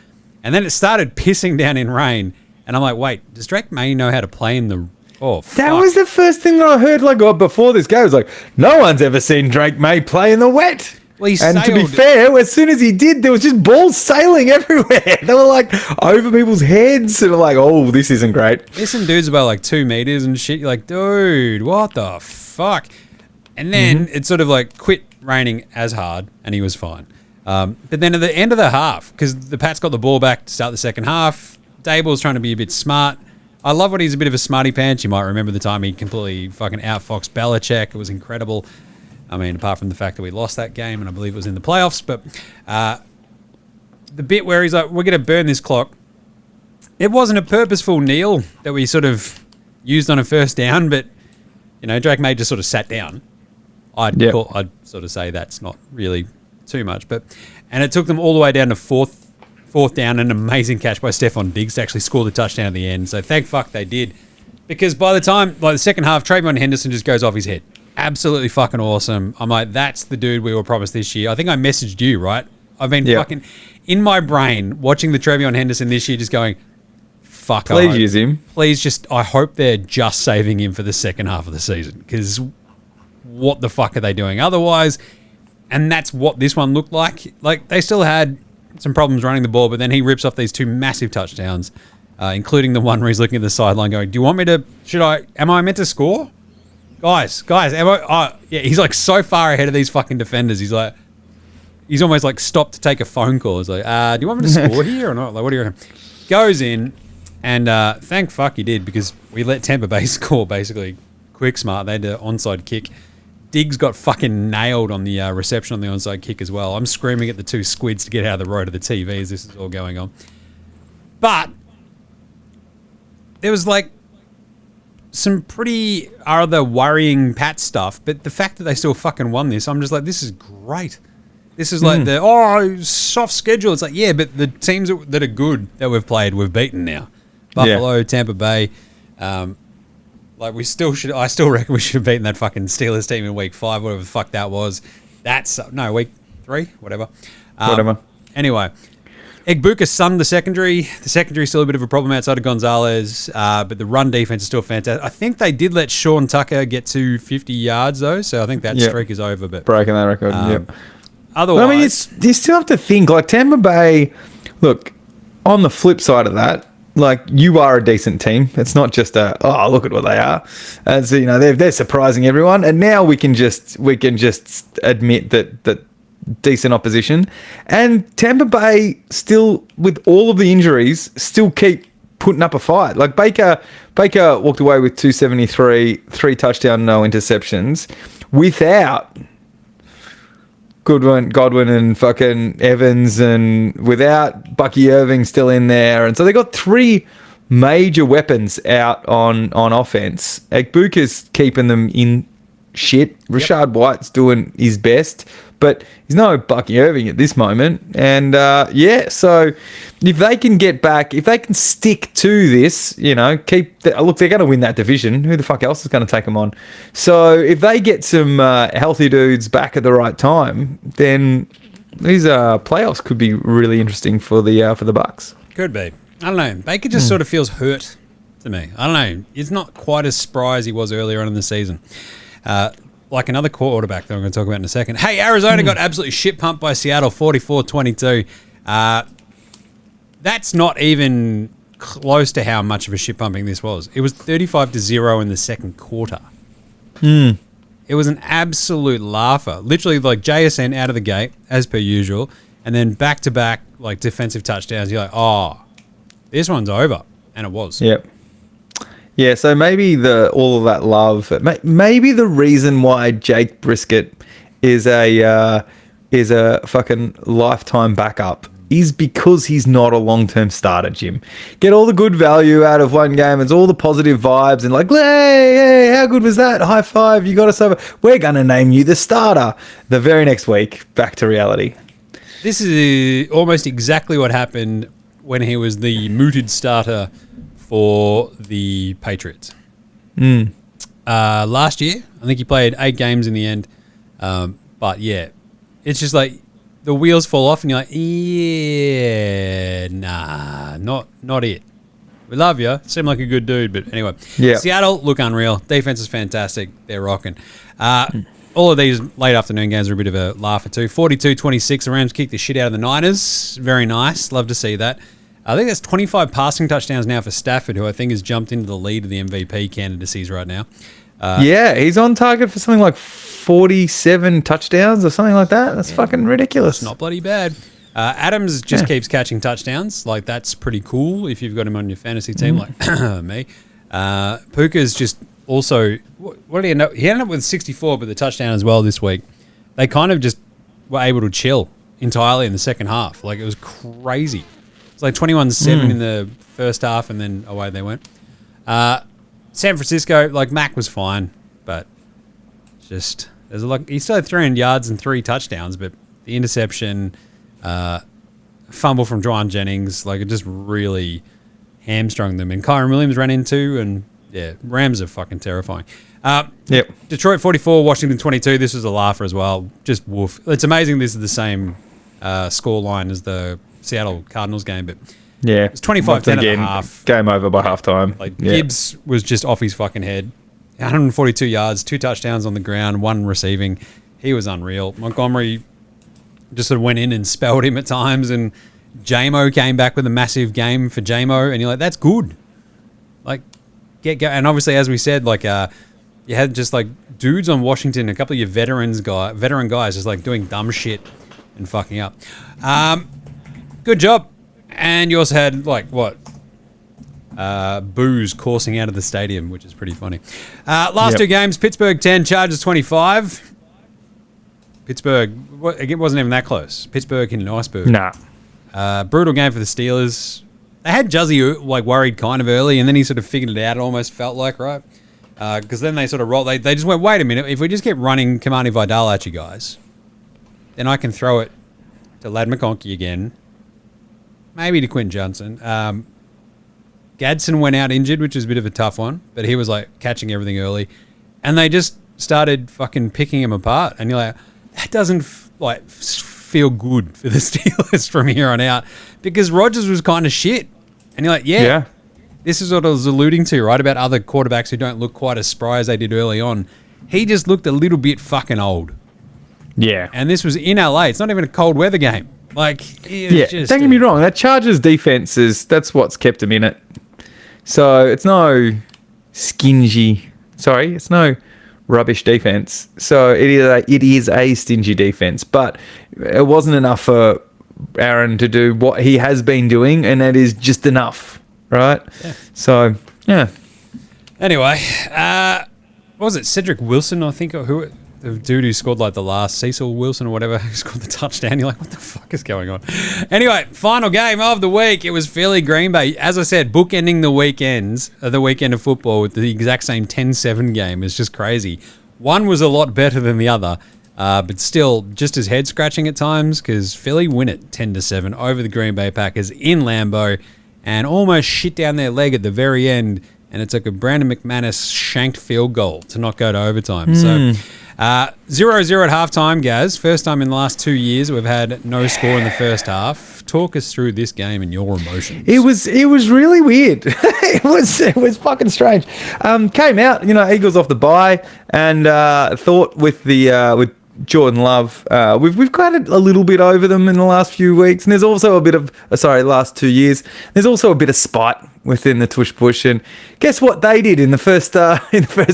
Speaker 1: And then it started pissing down in rain. And I'm like, wait, does Drake May know how to play in the... Oh, fuck.
Speaker 2: That was the first thing that I heard before this game. I was like, no one's ever seen Drake May play in the wet.
Speaker 1: Well,
Speaker 2: and to be fair, as soon as he did, there was just balls sailing everywhere. They were like over people's heads. And like, oh, this isn't great.
Speaker 1: There's some dudes about like 2 meters and shit. You're like, dude, what the fuck? And then it sort of like quit raining as hard, and he was fine. But then at the end of the half, because the Pats got the ball back to start the second half, Daboll's trying to be a bit smart. I love when he's a bit of a smarty pants. You might remember the time he completely fucking outfoxed Belichick. It was incredible. I mean, apart from the fact that we lost that game, and I believe it was in the playoffs. But the bit where he's like, we're going to burn this clock. It wasn't a purposeful kneel that we sort of used on a first down, but, you know, Drake May just sort of sat down. I'd sort of say that's not really too much. And it took them all the way down to fourth down, an amazing catch by Stephon Diggs to actually score the touchdown at the end. So thank fuck they did. Because by the time, like the second half, Trayvon Henderson just goes off his head. Absolutely fucking awesome. I'm like, that's the dude we were promised this year. I think I messaged you, right? I've been fucking in my brain watching the Trayvon Henderson this year just going, fuck.
Speaker 2: Please use him.
Speaker 1: Please just, I hope they're just saving him for the second half of the season. Because what the fuck are they doing otherwise? And that's what this one looked like. Like, they still had some problems running the ball, but then he rips off these 2 massive touchdowns, including the one where he's looking at the sideline going, do you want me to, am I meant to score? Guys, am I, he's like so far ahead of these fucking defenders. He's almost like stopped to take a phone call. He's like, do you want me to score here or not? Like, what do you reckon? Goes in, and thank fuck he did, because we let Tampa Bay score basically quick smart. They had an onside kick. Diggs got fucking nailed on the reception on the onside kick as well. I'm screaming at the 2 squids to get out of the road of the TV as this is all going on. But there was like some pretty other worrying Pat stuff, but the fact that they still fucking won this, I'm just like, this is great. This is like soft schedule. It's like, yeah, but the teams that are good that we've played, we've beaten now. Buffalo, Tampa Bay. Like, I still reckon we should have beaten that fucking Steelers team in week 5, whatever the fuck that was. Week 3, whatever. Anyway, Egbuka sunned the secondary. The secondary is still a bit of a problem outside of Gonzalez, but the run defense is still fantastic. I think they did let Sean Tucker get to 50 yards, though, so I think that streak is over. But
Speaker 2: breaking that record,
Speaker 1: Otherwise...
Speaker 2: But, I mean, you still have to think, like, Tampa Bay, look, on the flip side of that, like, you are a decent team. It's not just look at what they are. As you know, they're surprising everyone, and now we can just admit that decent opposition. And Tampa Bay still, with all of the injuries, still keep putting up a fight. Like Baker walked away with 273, 3 touchdowns, no interceptions, without Godwin and fucking Evans, and without Bucky Irving still in there. And so they got 3 major weapons out on offense. Buka's keeping them in shit. Rashad White's doing his best, but he's no Bucky Irving at this moment. And so if they can get back, if they can stick to this, look, they're going to win that division. Who the fuck else is going to take them on? So if they get some healthy dudes back at the right time, then these playoffs could be really interesting for the Bucks.
Speaker 1: Could be. I don't know. Baker just sort of feels hurt to me. I don't know. He's not quite as spry as he was earlier on in the season. Like another quarterback that I'm going to talk about in a second. Hey, Arizona got absolutely shit pumped by Seattle, 44-22. That's not even close to how much of a shit pumping this was. It was 35-0 in the second quarter. It was an absolute laugher. Literally, like JSN out of the gate, as per usual, and then back-to-back like defensive touchdowns. You're like, oh, this one's over. And it was.
Speaker 2: Yep. Yeah, so maybe all of that love, maybe the reason why Jake Brisket is a fucking lifetime backup is because he's not a long-term starter, Jim. Get all the good value out of one game. It's all the positive vibes and like, hey, how good was that? High five, you got us over. We're going to name you the starter. The very next week, back to reality.
Speaker 1: This is almost exactly what happened when he was the mooted starter for the Patriots. Last year, I think he played 8 games in the end. But yeah, it's just like the wheels fall off and you're like, yeah, nah, not it. We love you. Seem like a good dude, but anyway.
Speaker 2: Yeah.
Speaker 1: Seattle look unreal. Defense is fantastic. They're rocking. All of these late afternoon games are a bit of a laugher too. 42-26, the Rams kicked the shit out of the Niners. Very nice. Love to see that. I think that's 25 passing touchdowns now for Stafford, who I think has jumped into the lead of the MVP candidacies right now.
Speaker 2: Yeah, he's on target for something like 47 touchdowns or something like that. That's fucking ridiculous.
Speaker 1: It's not bloody bad. Adams just keeps catching touchdowns. Like, that's pretty cool if you've got him on your fantasy team, like me. Puka's just also... What did he end up... He ended up with 64, but the touchdown as well this week. They kind of just were able to chill entirely in the second half. Like, it was crazy. It's like 21-7 in the first half, and then away they went. San Francisco, like, Mac was fine, but just... he still had 300 yards and 3 touchdowns, but the interception, fumble from Dwan Jennings, like, it just really hamstrung them. And Kyron Williams ran into, and, yeah, Rams are fucking terrifying.
Speaker 2: Yep.
Speaker 1: Detroit 44, Washington 22. This was a laugher as well. Just woof. It's amazing this is the same score line as the Seattle Cardinals game, but
Speaker 2: yeah,
Speaker 1: it's 25-10 at the half.
Speaker 2: Game over by halftime.
Speaker 1: Like, Gibbs was just off his fucking head. 142 yards, 2 touchdowns on the ground, 1 receiving. He was unreal. Montgomery just sort of went in and spelled him at times, and Jamo came back with a massive game for Jamo, and you're like, that's good. Like, get go. And obviously, as we said, like, you had just like dudes on Washington, a couple of your veteran guys just like doing dumb shit and fucking up. Good job. And you also had like booze coursing out of the stadium, which is pretty funny. Last 2 games, Pittsburgh 10, Chargers 25. Pittsburgh, it wasn't even that close. Pittsburgh in Iceberg.
Speaker 2: Nah.
Speaker 1: Brutal game for the Steelers. They had Juzzy like worried kind of early, and then he sort of figured it out. It almost felt like, right? Because then they sort of rolled. They just went, wait a minute. If we just keep running Kamani Vidal at you guys, then I can throw it to Ladd McConkey again. Maybe to Quentin Johnson. Gadsden went out injured, which was a bit of a tough one, but he was like catching everything early. And they just started fucking picking him apart. And you're like, that doesn't feel good for the Steelers from here on out, because Rodgers was kind of shit. And you're like, yeah. This is what I was alluding to, right? About other quarterbacks who don't look quite as spry as they did early on. He just looked a little bit fucking old.
Speaker 2: Yeah.
Speaker 1: And this was in LA. It's not even a cold weather game. Like,
Speaker 2: don't get me wrong. That Chargers defense that's what's kept them in it. So it's no it's no rubbish defense. So it is a stingy defense, but it wasn't enough for Aaron to do what he has been doing, and that is just enough, right? Yeah. So, yeah.
Speaker 1: Anyway, what was it? Cedric Wilson, I think, who the dude who scored like the last, Cecil Wilson or whatever, who scored the touchdown. You're like, what the fuck is going on? Anyway, final game of the week. It was Philly Green Bay. As I said, bookending the weekend of football with the exact same 10-7 game is just crazy. One was a lot better than the other, but still just as head scratching at times because Philly win it 10-7 over the Green Bay Packers in Lambeau and almost shit down their leg at the very end. And it took a Brandon McManus shanked field goal to not go to overtime. So 0-0 at halftime, Gaz. First time in the last 2 years we've had no score in the first half. Talk us through this game and your emotions.
Speaker 2: It was really weird. it was fucking strange. Came out, Eagles off the bye, and thought with Jordan Love, we've got a little bit over them in the last few weeks, and there's also a bit of last 2 years. There's also a bit of spite within the tush push, and guess what they did in the first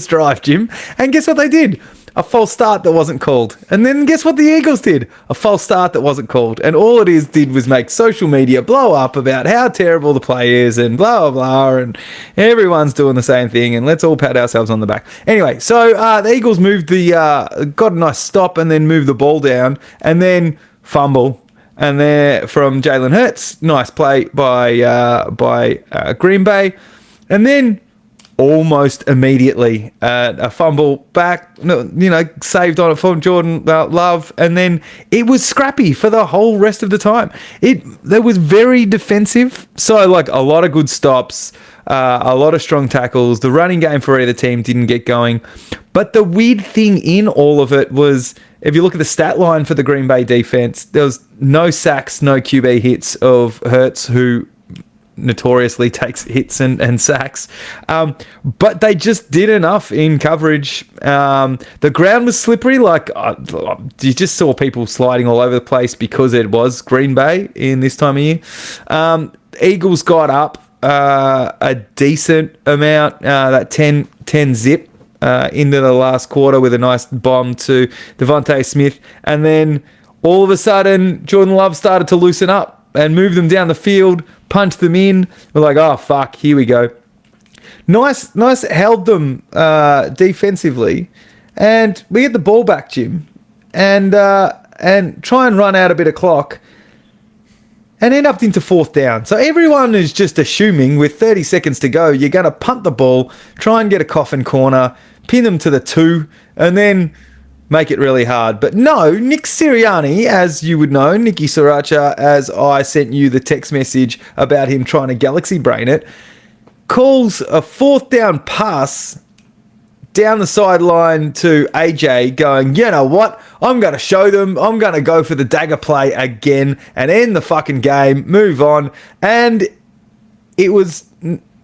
Speaker 2: drive, Jim? And guess what they did? A false start that wasn't called. And then guess what the Eagles did? A false start that wasn't called. And all it did was make social media blow up about how terrible the play is and blah, blah, blah. And everyone's doing the same thing. And let's all pat ourselves on the back. Anyway, so the Eagles got a nice stop and then moved the ball down and then fumble. And there from Jalen Hurts, nice play by Green Bay. And then almost immediately a fumble back, saved on it from Jordan Love, and then it was scrappy for the whole rest of the time. There was very defensive, so like a lot of good stops, a lot of strong tackles. The running game for either team didn't get going, but the weird thing in all of it was, if you look at the stat line for the Green Bay defense, there was no sacks, no QB hits of Hurts, who notoriously takes hits and sacks, but they just did enough in coverage. The ground was slippery, you just saw people sliding all over the place because it was Green Bay in this time of year. Eagles got up a decent amount, that 10 zip into the last quarter with a nice bomb to Devontae Smith, and then all of a sudden Jordan Love started to loosen up and move them down the field, punch them in. We're like, oh, fuck, here we go. Nice held them defensively. And we get the ball back, Jim, and try and run out a bit of clock and end up into fourth down. So everyone is just assuming with 30 seconds to go, you're going to punt the ball, try and get a coffin corner, pin them to the 2, and then make it really hard. But no, Nick Sirianni, as you would know, Nicky Sriracha, as I sent you the text message about him trying to galaxy brain it, calls a fourth down pass down the sideline to AJ going, you know what? I'm going to show them. I'm going to go for the dagger play again and end the fucking game, move on. And it was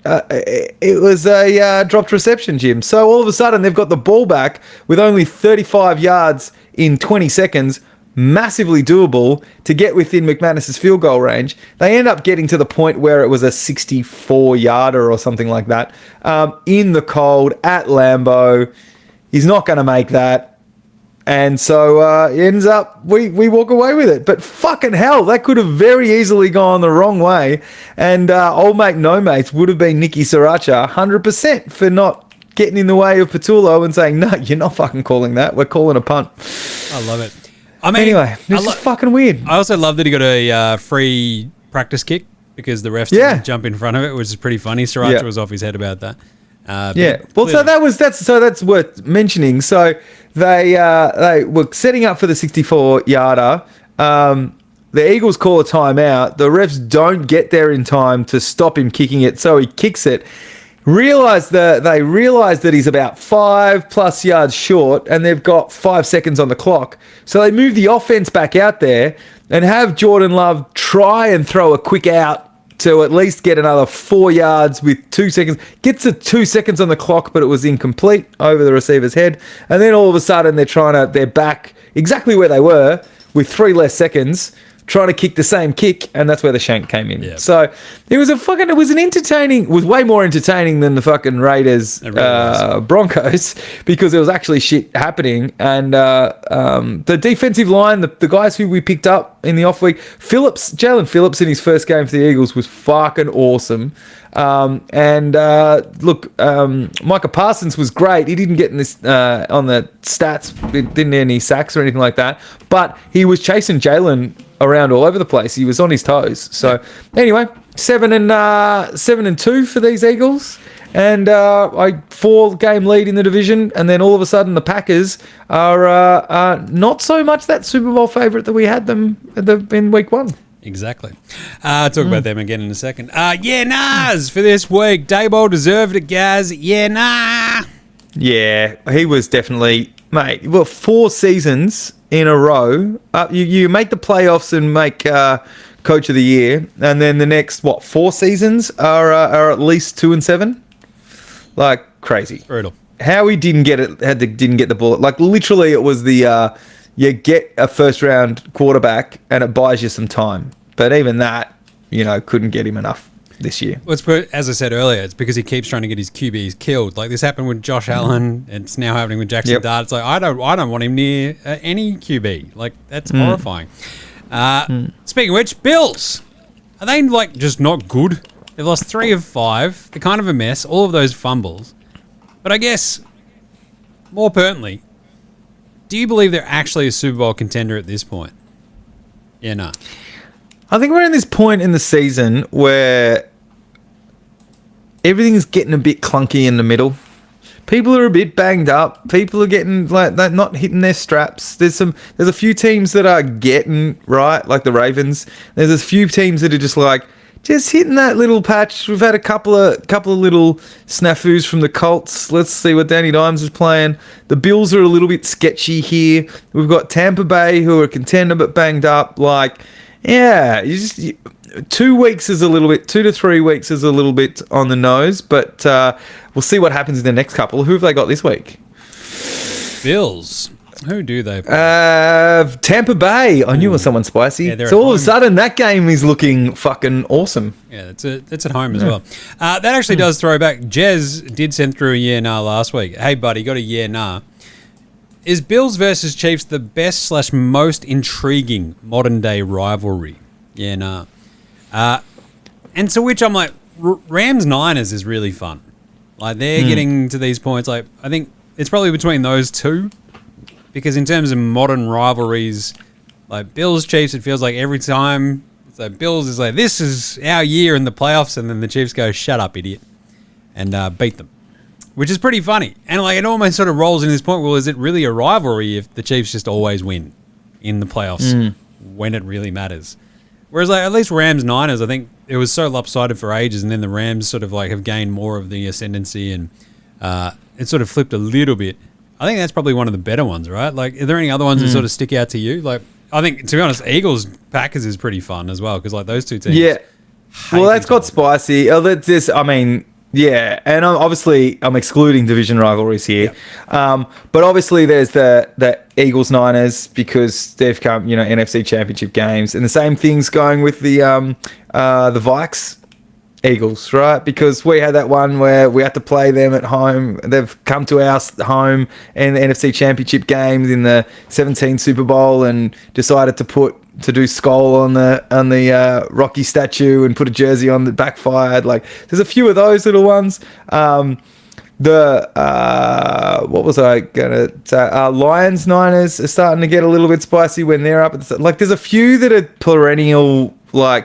Speaker 2: a dropped reception, Jim. So all of a sudden, they've got the ball back with only 35 yards in 20 seconds, massively doable to get within McManus's field goal range. They end up getting to the point where it was a 64-yarder or something like that, in the cold at Lambeau. He's not going to make that. And so it ends up, we walk away with it. But fucking hell, that could have very easily gone the wrong way. And old mate no mates would have been Nicky Sriracha 100% for not getting in the way of Patullo and saying, no, you're not fucking calling that. We're calling a punt.
Speaker 1: I love it. I mean,
Speaker 2: anyway, it's just fucking weird.
Speaker 1: I also love that he got a free practice kick because the refs didn't jump in front of it, which is pretty funny. Sriracha was off his head about that.
Speaker 2: Well, so that's worth mentioning. So they were setting up for the 64-yarder. The Eagles call a timeout. The refs don't get there in time to stop him kicking it, so he kicks it. They realize that he's about 5+ yards short, and they've got 5 seconds on the clock. So they move the offense back out there and have Jordan Love try and throw a quick out to at least get another 4 yards with 2 seconds. Gets to 2 seconds on the clock, but it was incomplete over the receiver's head. And then all of a sudden they're back exactly where they were with 3 less seconds, trying to kick the same kick, and that's where the shank came in. Yep. So it was way more entertaining than the fucking Raiders Broncos, because there was actually shit happening. And the defensive line, the guys who we picked up in the off week. Jalen Phillips in his first game for the Eagles was fucking awesome. Micah Parsons was great. He didn't get in this on the stats, didn't get any sacks or anything like that, but he was chasing Jalen around all over the place. He was on his toes. So anyway, 7-2 for these Eagles, and a 4-game lead in the division. And then all of a sudden, the Packers are not so much that Super Bowl favorite that we had them in week 1.
Speaker 1: Exactly. Talk about them again in a second. Nas for this week. Daboll deserved it, Gaz. Nah.
Speaker 2: Yeah, he was definitely, mate. Well, 4 seasons in a row. You make the playoffs and make Coach of the Year, and then the next 4 seasons are at least 2 and 7. Like crazy.
Speaker 1: Brutal.
Speaker 2: How he didn't get it? Didn't get the bullet. Like literally, it was the. You get a first-round quarterback, and it buys you some time. But even that, couldn't get him enough this year.
Speaker 1: Well, as I said earlier, it's because he keeps trying to get his QBs killed. Like this happened with Josh Allen, and it's now happening with Jackson Dart. It's like I don't want him near any QB. Like that's horrifying. Speaking of which, Bills, are they just not good? They've lost 3 of 5. They're kind of a mess. All of those fumbles. But I guess more pertinently, do you believe they're actually a Super Bowl contender at this point? Yeah, no.
Speaker 2: I think we're in this point in the season where everything's getting a bit clunky in the middle. People are a bit banged up. People are getting they're not hitting their straps. There's a few teams that are getting right, like the Ravens. There's a few teams that are just hitting that little patch. We've had a couple of little snafus from the Colts. Let's see what Danny Dimes is playing. The Bills are a little bit sketchy here. We've got Tampa Bay, who are a contender but banged up. 2 weeks is a little bit, 2 to 3 weeks is a little bit on the nose, but we'll see what happens in the next couple. Who have they got this week?
Speaker 1: Bills. Who do they play?
Speaker 2: Tampa Bay. I knew it was someone spicy.
Speaker 1: Yeah,
Speaker 2: so all of a sudden, that game is looking fucking awesome.
Speaker 1: Yeah, it's at home as well. That actually does throw back. Jez did send through a yeah nah last week. Hey, buddy, got a yeah nah. Is Bills versus Chiefs the best / most intriguing modern day rivalry? Yeah nah. And to which I'm like, Rams-Niners is really fun. Like they're getting to these points. Like I think it's probably between those two. Because in terms of modern rivalries, like Bills-Chiefs, it feels like every time, it's like Bills is like, this is our year in the playoffs, and then the Chiefs go, shut up, idiot, and beat them, which is pretty funny. And it almost sort of rolls in this point, well, is it really a rivalry if the Chiefs just always win in the playoffs when it really matters? Whereas at least Rams-Niners, I think it was so lopsided for ages, and then the Rams sort of have gained more of the ascendancy, and it sort of flipped a little bit. I think that's probably one of the better ones, right? Are there any other ones that sort of stick out to you? I think, to be honest, Eagles-Packers is pretty fun as well, because those two teams. Yeah. Well, that's got spicy. Yeah, and I'm excluding division rivalries here. Yep. But obviously there's the Eagles-Niners, because they've come, NFC Championship games. And the same thing's going with the Vikes. Eagles, right? Because we had that one where we had to play them at home. They've come to our home in the NFC Championship games in the 17 Super Bowl and decided to do skull on the Rocky statue and put a jersey on that backfired. There's a few of those little ones. What was I gonna say? Lions Niners are starting to get a little bit spicy when they're up. There's a few that are perennial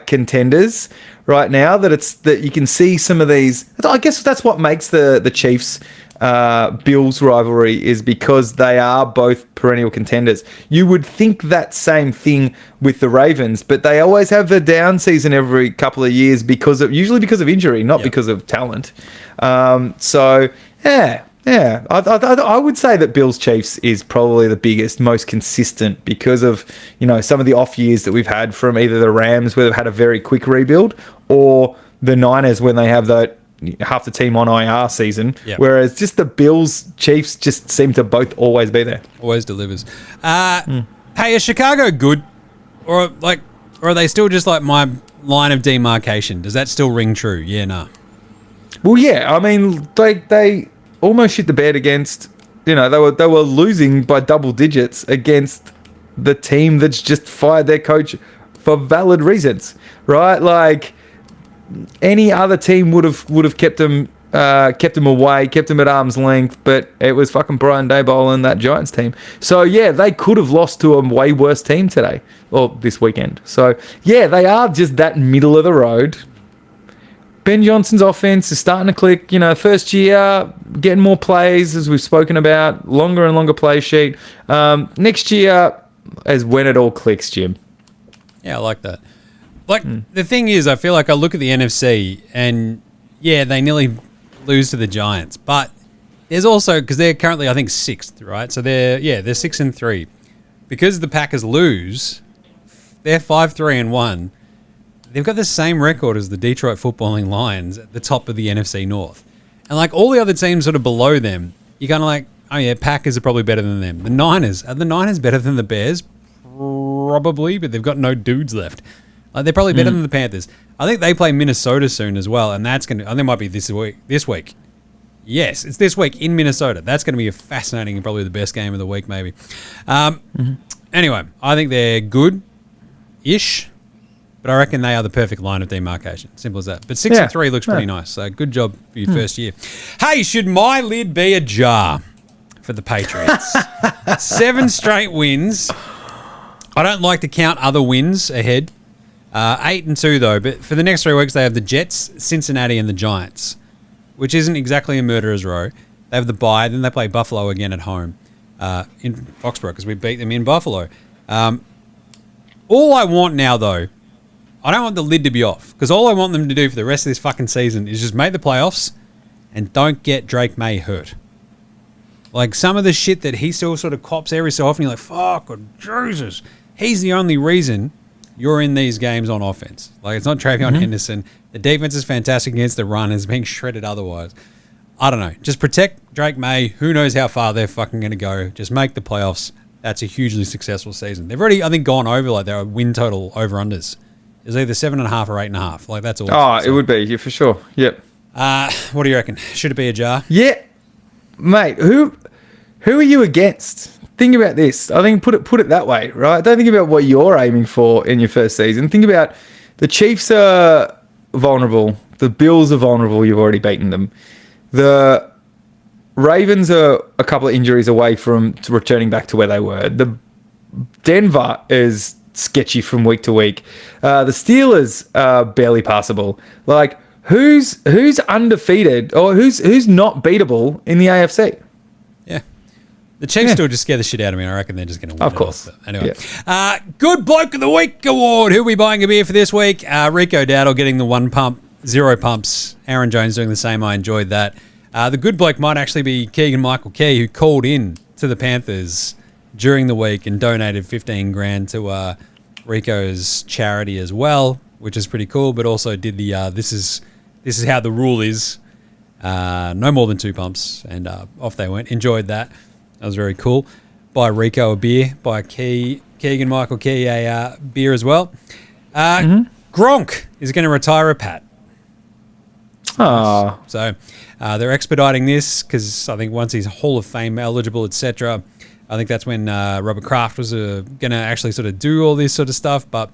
Speaker 1: contenders right now that you can see some of these. I guess that's what makes the Chiefs Bills rivalry, is because they are both perennial contenders. You would think that same thing with the Ravens, but they always have the down season every couple of years usually because of injury, not because of talent. Yeah, I would say that Bills Chiefs is probably the biggest, most consistent, because of some of the off years that we've had from either the Rams, where they've had a very quick rebuild, or the Niners when they have that half the team on IR season. Yep. Whereas just the Bills Chiefs just seem to both always be there. Always delivers. Hey, is Chicago good, or are they still just my line of demarcation? Does that still ring true? Yeah, no.
Speaker 2: Well, yeah. I mean, they almost shit the bed against, they were losing by double digits against the team that's just fired their coach for valid reasons, right? Like any other team would have kept him away, kept him at arm's length, but it was fucking Brian Daboll and that Giants team. So yeah, they could have lost to a way worse team today or this weekend. So yeah, they are just that middle of the road. Ben Johnson's offense is starting to click. First year, getting more plays, as we've spoken about, longer and longer play sheet. Next year is when it all clicks, Jim.
Speaker 1: Yeah, I like that. The thing is, I feel like I look at the NFC and, yeah, they nearly lose to the Giants. But there's also, because they're currently, I think, 6th, right? So they're 6-3. Because the Packers lose, they're 5-3-1. They've got the same record as the Detroit Footballing Lions at the top of the NFC North. And all the other teams sort of below them, you're kind of like, oh yeah, Packers are probably better than them. Are the Niners better than the Bears? Probably, but they've got no dudes left. They're probably better than the Panthers. I think they play Minnesota soon as well, and that's going to, I think it might be this week. Yes, it's this week in Minnesota. That's going to be a fascinating and probably the best game of the week, maybe. Anyway, I think they're good-ish. But I reckon they are the perfect line of demarcation. Simple as that. But 6-3 looks pretty nice. So good job for your first year. Hey, should my lid be ajar for the Patriots? 7 straight wins. I don't like to count other wins ahead. 8-2 though. But for the next 3 weeks, they have the Jets, Cincinnati, and the Giants, which isn't exactly a murderer's row. They have the bye. Then they play Buffalo again at home in Foxborough because we beat them in Buffalo. All I want now, though, I don't want the lid to be off because all I want them to do for the rest of this fucking season is just make the playoffs and don't get Drake May hurt. Some of the shit that he still sort of cops every so often, you're like, fuck, Jesus. He's the only reason you're in these games on offense. It's not Travion Henderson. The defense is fantastic against the run. It's being shredded otherwise. I don't know. Just protect Drake May. Who knows how far they're fucking going to go. Just make the playoffs. That's a hugely successful season. They've already, I think, gone over their win total over-unders. It's either 7.5 or 8.5. That's awesome.
Speaker 2: Oh, it would be, yeah, for sure. Yep.
Speaker 1: What do you reckon? Should it be a jar?
Speaker 2: Yeah, mate. Who are you against? Think about this. I think put it that way, right? Don't think about what you're aiming for in your first season. Think about the Chiefs are vulnerable. The Bills are vulnerable. You've already beaten them. The Ravens are a couple of injuries away from returning back to where they were. The Denver is sketchy from week to week. The Steelers are barely passable. Who's undefeated or who's not beatable in the AFC?
Speaker 1: Yeah. The Chiefs still just scare the shit out of me. I reckon they're just going to win.
Speaker 2: Of course.
Speaker 1: Anyway. Yeah. Good Bloke of the Week award. Who are we buying a beer for this week? Rico Dowdle getting the 1 pump, 0 pumps. Aaron Jones doing the same. I enjoyed that. The good bloke might actually be Keegan Michael Key, who called in to the Panthers during the week and donated $15,000 to Rico's charity as well, which is pretty cool. But also did the this is how the rule is, no more than 2 pumps, and off they went. Enjoyed that. That was very cool. Buy Rico a beer. Buy Keegan Michael Key a beer as well. Gronk is going to retire a Pat.
Speaker 2: Oh.
Speaker 1: So they're expediting this because I think once he's Hall of Fame eligible, etc. I think that's when Robert Kraft was going to actually sort of do all this sort of stuff, but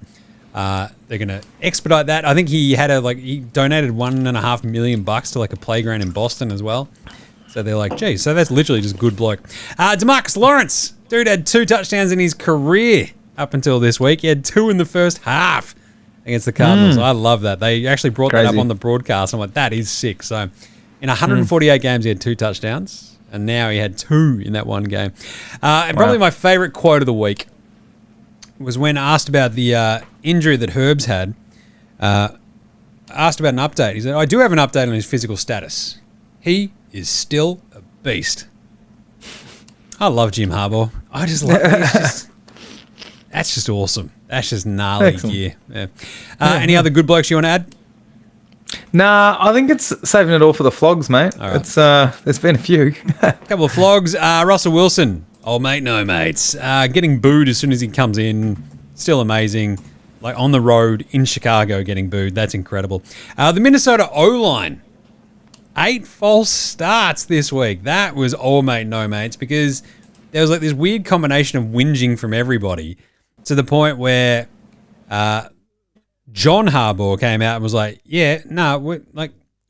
Speaker 1: they're going to expedite that. I think he had he donated $1.5 million to a playground in Boston as well. So they're like, geez, so that's literally just good bloke. DeMarcus Lawrence, dude had 2 touchdowns in his career up until this week. He had 2 in the first half against the Cardinals. I love that. They actually brought that up on the broadcast. I'm like, that is sick. So in 148 games, he had 2 touchdowns. And now he had 2 in that one game. And probably my favorite quote of the week was when asked about the injury that Herb's had. Asked about an update. He said, I do have an update on his physical status. He is still a beast. I love Jim Harbaugh. I just love it. That's just awesome. That's just gnarly gear. Yeah. Any other good blokes you want to add?
Speaker 2: Nah, I think it's saving it all for the flogs, mate. Right. It's there's been a few.
Speaker 1: Couple of flogs. Russell Wilson, old mate, no mates. Getting booed as soon as he comes in. Still amazing. On the road in Chicago, getting booed. That's incredible. The Minnesota O-line. 8 false starts this week. That was all mate, no mates, because there was like this weird combination of whinging from everybody to the point where John Harbaugh came out and was like, yeah, no,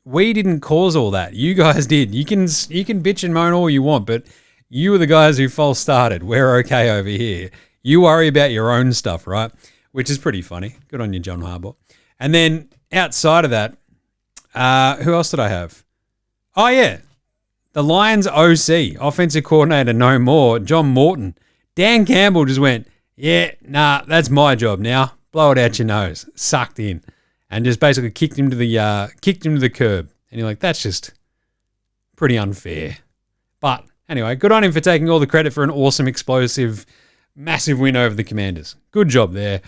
Speaker 1: we didn't cause all that. You guys did. You can bitch and moan all you want, but you were the guys who false started. We're okay over here. You worry about your own stuff, right? Which is pretty funny. Good on you, John Harbaugh. And then outside of that, who else did I have? Oh, yeah. The Lions OC, offensive coordinator no more, John Morton. Dan Campbell just went, yeah, nah, that's my job now. Blow it out your nose. Sucked in. And just basically kicked him to the curb. And you're like, that's just pretty unfair. But anyway, good on him for taking all the credit for an awesome, explosive, massive win over the Commanders. Good job there.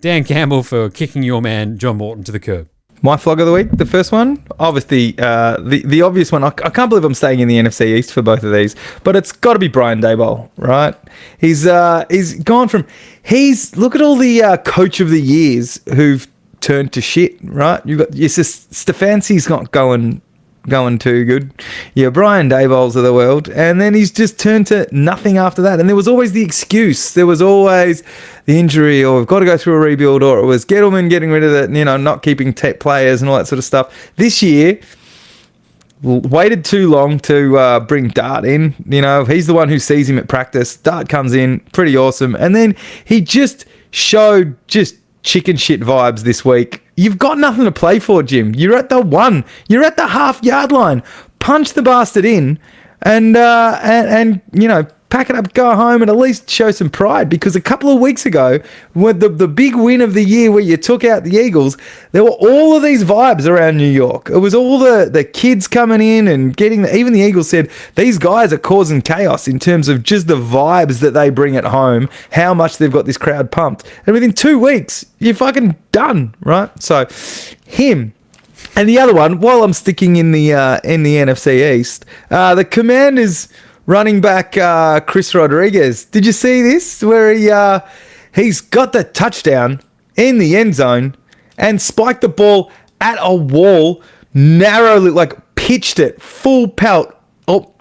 Speaker 1: Dan Campbell for kicking your man, John Morton, to the curb.
Speaker 2: My flog of the week, the first one, obviously the obvious one. I can't believe I'm staying in the NFC East for both of these, but it's got to be Brian Daboll, right? He's gone from look at all the coach of the years who've turned to shit, right? You've got Stefanski's not going too good. Yeah, Brian Daboll's of the world, and then he's just turned to nothing after that. And there was always the excuse. There was always the injury, or we've got to go through a rebuild, or it was Gettleman getting rid of it, not keeping players and all that sort of stuff. This year, waited too long to bring Dart in. He's the one who sees him at practice. Dart comes in, pretty awesome. And then he just showed just chicken shit vibes this week. You've got nothing to play for, Jim. You're at the 1. You're at the half-yard line. Punch the bastard in and pack it up, go home, and at least show some pride. Because a couple of weeks ago, with the big win of the year where you took out the Eagles, there were all of these vibes around New York. It was all the kids coming in and even the Eagles said, these guys are causing chaos in terms of just the vibes that they bring at home, how much they've got this crowd pumped. And within 2 weeks, you're fucking done, right? So, him. And the other one, while I'm sticking in the NFC East, the Commanders running back Chris Rodriguez. Did you see this? Where he's got the touchdown in the end zone and spiked the ball at a wall, narrowly, pitched it full pelt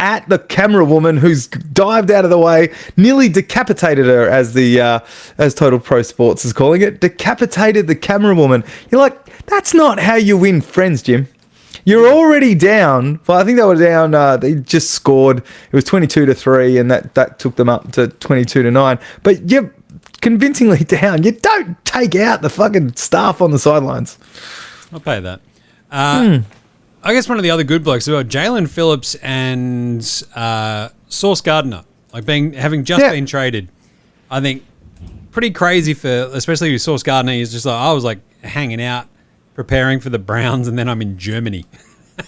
Speaker 2: at the camera woman who's dived out of the way, nearly decapitated her, as Total Pro Sports is calling it. Decapitated the camera woman. You're like, that's not how you win friends, Jim. You're already down. Well, I think they were down. They just scored. It was 22-3, and that took them up to 22-9. But you're convincingly down. You don't take out the fucking staff on the sidelines.
Speaker 1: I'll pay that. I guess one of the other good blokes as well, Jalen Phillips and Sauce Gardner, having just been traded. I think pretty crazy especially with Sauce Gardner. He's just I was hanging out, preparing for the Browns, and then I'm in Germany.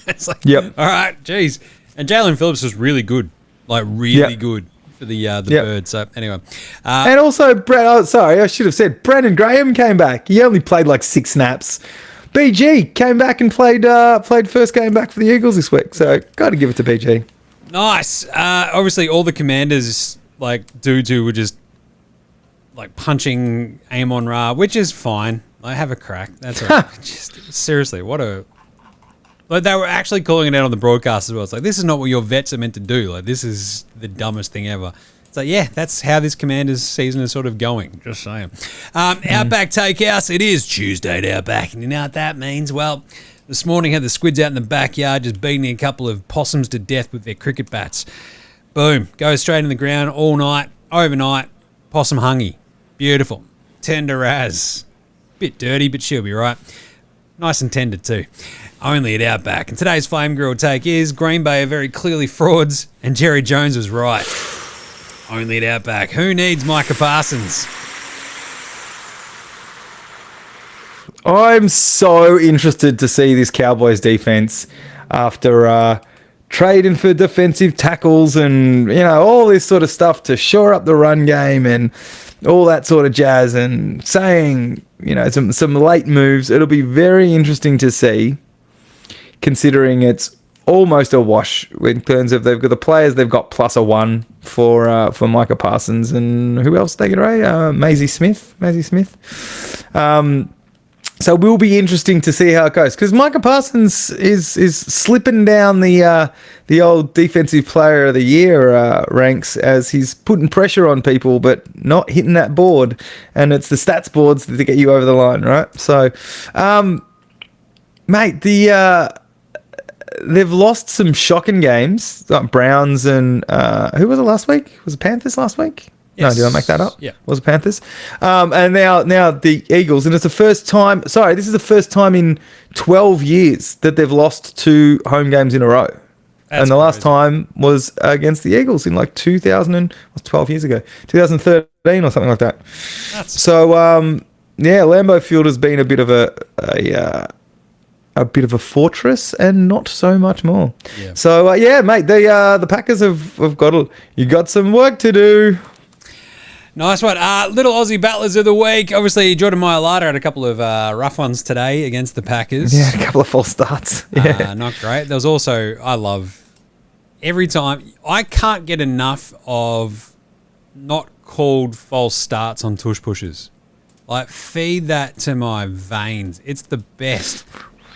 Speaker 1: It's all right, geez. And Jalen Phillips was really good, really good for the Birds. So anyway,
Speaker 2: and also Brad. Sorry, I should have said Brandon Graham came back. He only played 6 snaps. BG came back and played first game back for the Eagles this week. So got to give it to BG.
Speaker 1: Nice. Obviously, all the Commanders dudes who were just punching Amon-Ra, which is fine. Have a crack. That's all right. Just seriously, what a... they were actually calling it out on the broadcast as well. It's this is not what your vets are meant to do. This is the dumbest thing ever. It's yeah, that's how this Commanders season is sort of going. Just saying. Outback Takehouse. It is Tuesday at Outback. And you know what that means? Well, this morning had the squids out in the backyard just beating a couple of possums to death with their cricket bats. Boom. Goes straight in the ground all night, overnight. Possum hungy. Beautiful. Tender as... Bit dirty, but she'll be right. Nice and tender too. Only at Outback. And today's Flame Grill take is Green Bay are very clearly frauds, and Jerry Jones was right. Only at Outback. Who needs Micah Parsons?
Speaker 2: I'm so interested to see this Cowboys defense after trading for defensive tackles and all this sort of stuff to shore up the run game and all that sort of jazz, and saying some late moves. It'll be very interesting to see, considering it's almost a wash in terms of they've got the players they've got plus a 1 for Micah Parsons, and who else they get away? Maisie Smith. So it will be interesting to see how it goes, because Micah Parsons is slipping down the old defensive player of the year ranks, as he's putting pressure on people but not hitting that board, and it's the stats boards that get you over the line, right? So, mate, they've lost some shocking games, like Browns and who was it last week? Was it Panthers last week? Yes. No, did I make that up?
Speaker 1: Yeah.
Speaker 2: Was it Panthers? And now the Eagles. And it's the first time... Sorry, this is the first time in 12 years that they've lost 2 home games in a row. And the last time was against the Eagles in like 12 years ago. 2013 or something like that. So, Lambeau Field has been a bit of a bit of a fortress and not so much more. Yeah. So, mate, the Packers have got some work to do.
Speaker 1: Nice one. Little Aussie battlers of the week. Obviously, Jordan Mailata had a couple of rough ones today against the Packers.
Speaker 2: Yeah, a couple of false starts. Yeah.
Speaker 1: Not great. There was also, I love every time. I can't get enough of not called false starts on tush pushes. Like, feed that to my veins. It's the best.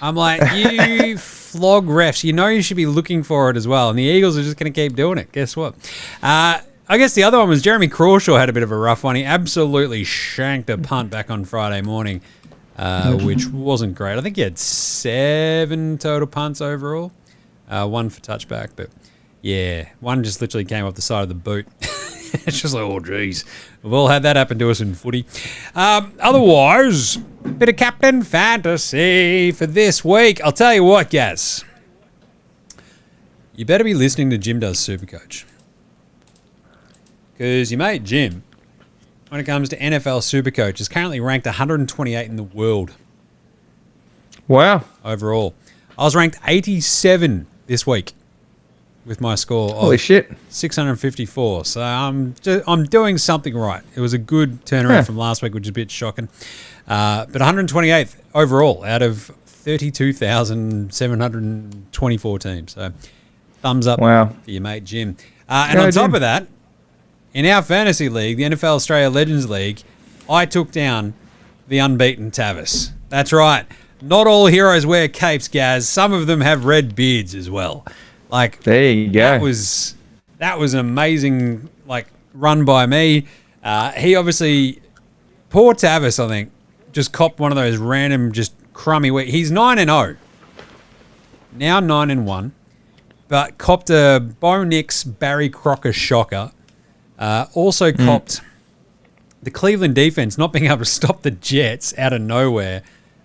Speaker 1: I'm like, you flog refs. You know you should be looking for it as well. And the Eagles are just going to keep doing it. Guess what? I guess the other one was Jeremy Crawshaw had a bit of a rough one. He absolutely shanked a punt back on Friday morning, which wasn't great. I think he had 7 total punts overall, 1 for touchback. But, yeah, one just literally came off the side of the boot. It's just like, oh, geez. We've all had that happen to us in footy. Otherwise, bit of Captain Fantasy for this week. I'll tell you what, Gaz. You better be listening to Jim Does Supercoach. Because your mate Jim, when it comes to NFL Supercoach, is currently ranked 128 in the world.
Speaker 2: Wow.
Speaker 1: Overall. I was ranked 87 this week with my score of
Speaker 2: holy shit
Speaker 1: 654. So I'm doing something right. It was a good turnaround from last week, which is a bit shocking. But 128th overall out of 32,724 teams. So thumbs up to your mate Jim. And on top of that, in our fantasy league, the NFL Straya Legends League, I took down the unbeaten Tavis. That's right. Not all heroes wear capes, Gaz. Some of them have red beards as well. Like,
Speaker 2: there you go.
Speaker 1: That was an amazing, like, run by me. He obviously, poor Tavis, I think, just copped one of those random, just crummy weeks. He's 9-0. Now 9-1. But copped a Bo Nix, Barry Crocker shocker. Also copped the Cleveland defense not being able to stop the Jets out of nowhere.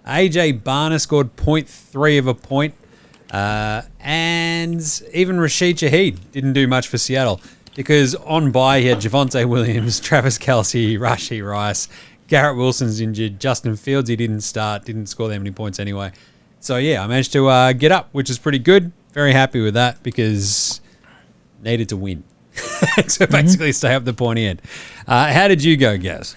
Speaker 1: AJ Barner scored 0.3 of a point. And even Rashid Shaheed didn't do much for Seattle because on bye he had Javonte Williams, Travis Kelce, Rashee Rice, Garrett Wilson's injured, Justin Fields, he didn't start, didn't score that many points anyway. So yeah, I managed to get up, which is pretty good. Very happy with that because needed to win. So basically stay up the pointy end. How did you go, Gaz?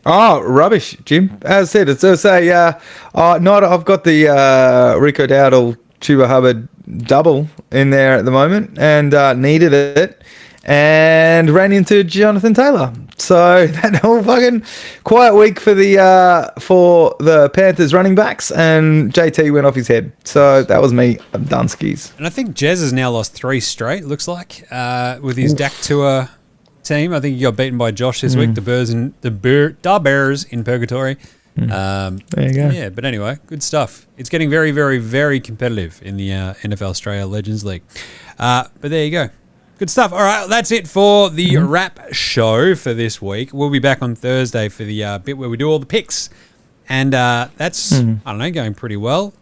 Speaker 2: Oh, rubbish, Jim. As I said, I've got the Rico Dowdle Chuba Hubbard double in there at the moment and needed it and ran into Jonathan Taylor. So that whole fucking quiet week for the Panthers running backs, and JT went off his head. So that was me. I'm done skis.
Speaker 1: And I think Jez has now lost 3 straight, looks like, with his Dak Tour team. I think he got beaten by Josh this week, the Bears in Purgatory.
Speaker 2: There you go.
Speaker 1: Yeah, but anyway, good stuff. It's getting very, very, very competitive in the NFL Straya Legends League. But there you go. Good stuff. All right, that's it for the wrap show for this week. We'll be back on Thursday for the bit where we do all the picks. And that's, I don't know, going pretty well.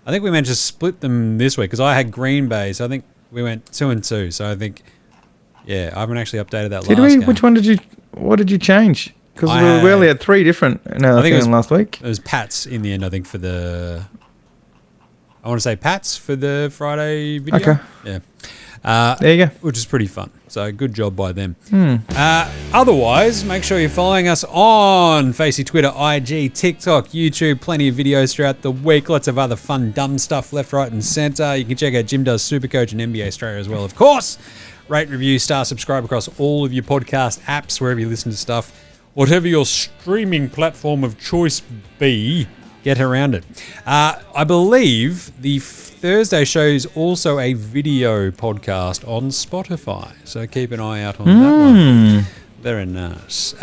Speaker 1: I think we managed to split them this week because I had Green Bay, so I think we went 2-2. So I think, yeah, I haven't actually updated that last game.
Speaker 2: What did you change? Because we only had 3 different last week.
Speaker 1: It was Pats in the end, I think, for the... I want to say Pats for the Friday video.
Speaker 2: Okay.
Speaker 1: Yeah.
Speaker 2: There you go.
Speaker 1: Which is pretty fun. So good job by them. Otherwise, make sure you're following us on Facey, Twitter, IG, TikTok, YouTube. Plenty of videos throughout the week. Lots of other fun, dumb stuff left, right, and centre. You can check out Jim Does Supercoach and NBA Straya as well, of course. Rate, review, star, subscribe across all of your podcast apps, wherever you listen to stuff. Whatever your streaming platform of choice be, get around it. I believe the Thursday show is also a video podcast on Spotify, so keep an eye out on that one. Very nice.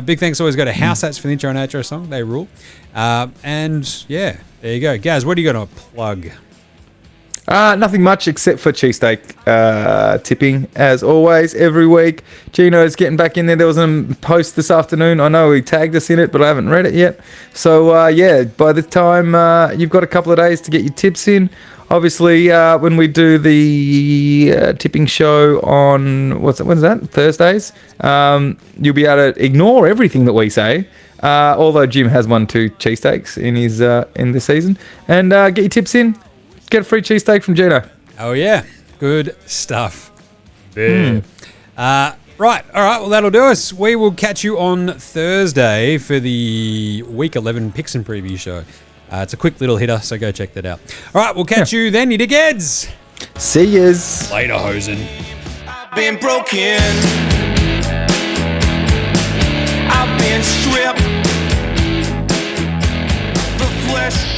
Speaker 1: Big thanks always go to House Hats for the intro and outro song. They rule. And yeah, there you go. Gaz, what are you going to plug?
Speaker 2: Nothing much except for cheesesteak tipping, as always, every week. Gino's getting back in there. There was a post this afternoon. I know he tagged us in it, but I haven't read it yet. So, yeah, by the time you've got a couple of days to get your tips in. Obviously, when we do the tipping show on, when's that? Thursdays, you'll be able to ignore everything that we say. Although Jim has won 2 cheesesteaks in his in this season. And get your tips in. Get a free cheesesteak from Gino.
Speaker 1: Oh, yeah. Good stuff. Right. All right. Well, that'll do us. We will catch you on Thursday for the Week 11 Picks and Preview show. It's a quick little hitter, so go check that out. All right. We'll catch you then, you dickheads.
Speaker 2: See yous.
Speaker 1: Later, hosen.
Speaker 3: I've been broken. I've been stripped. The flesh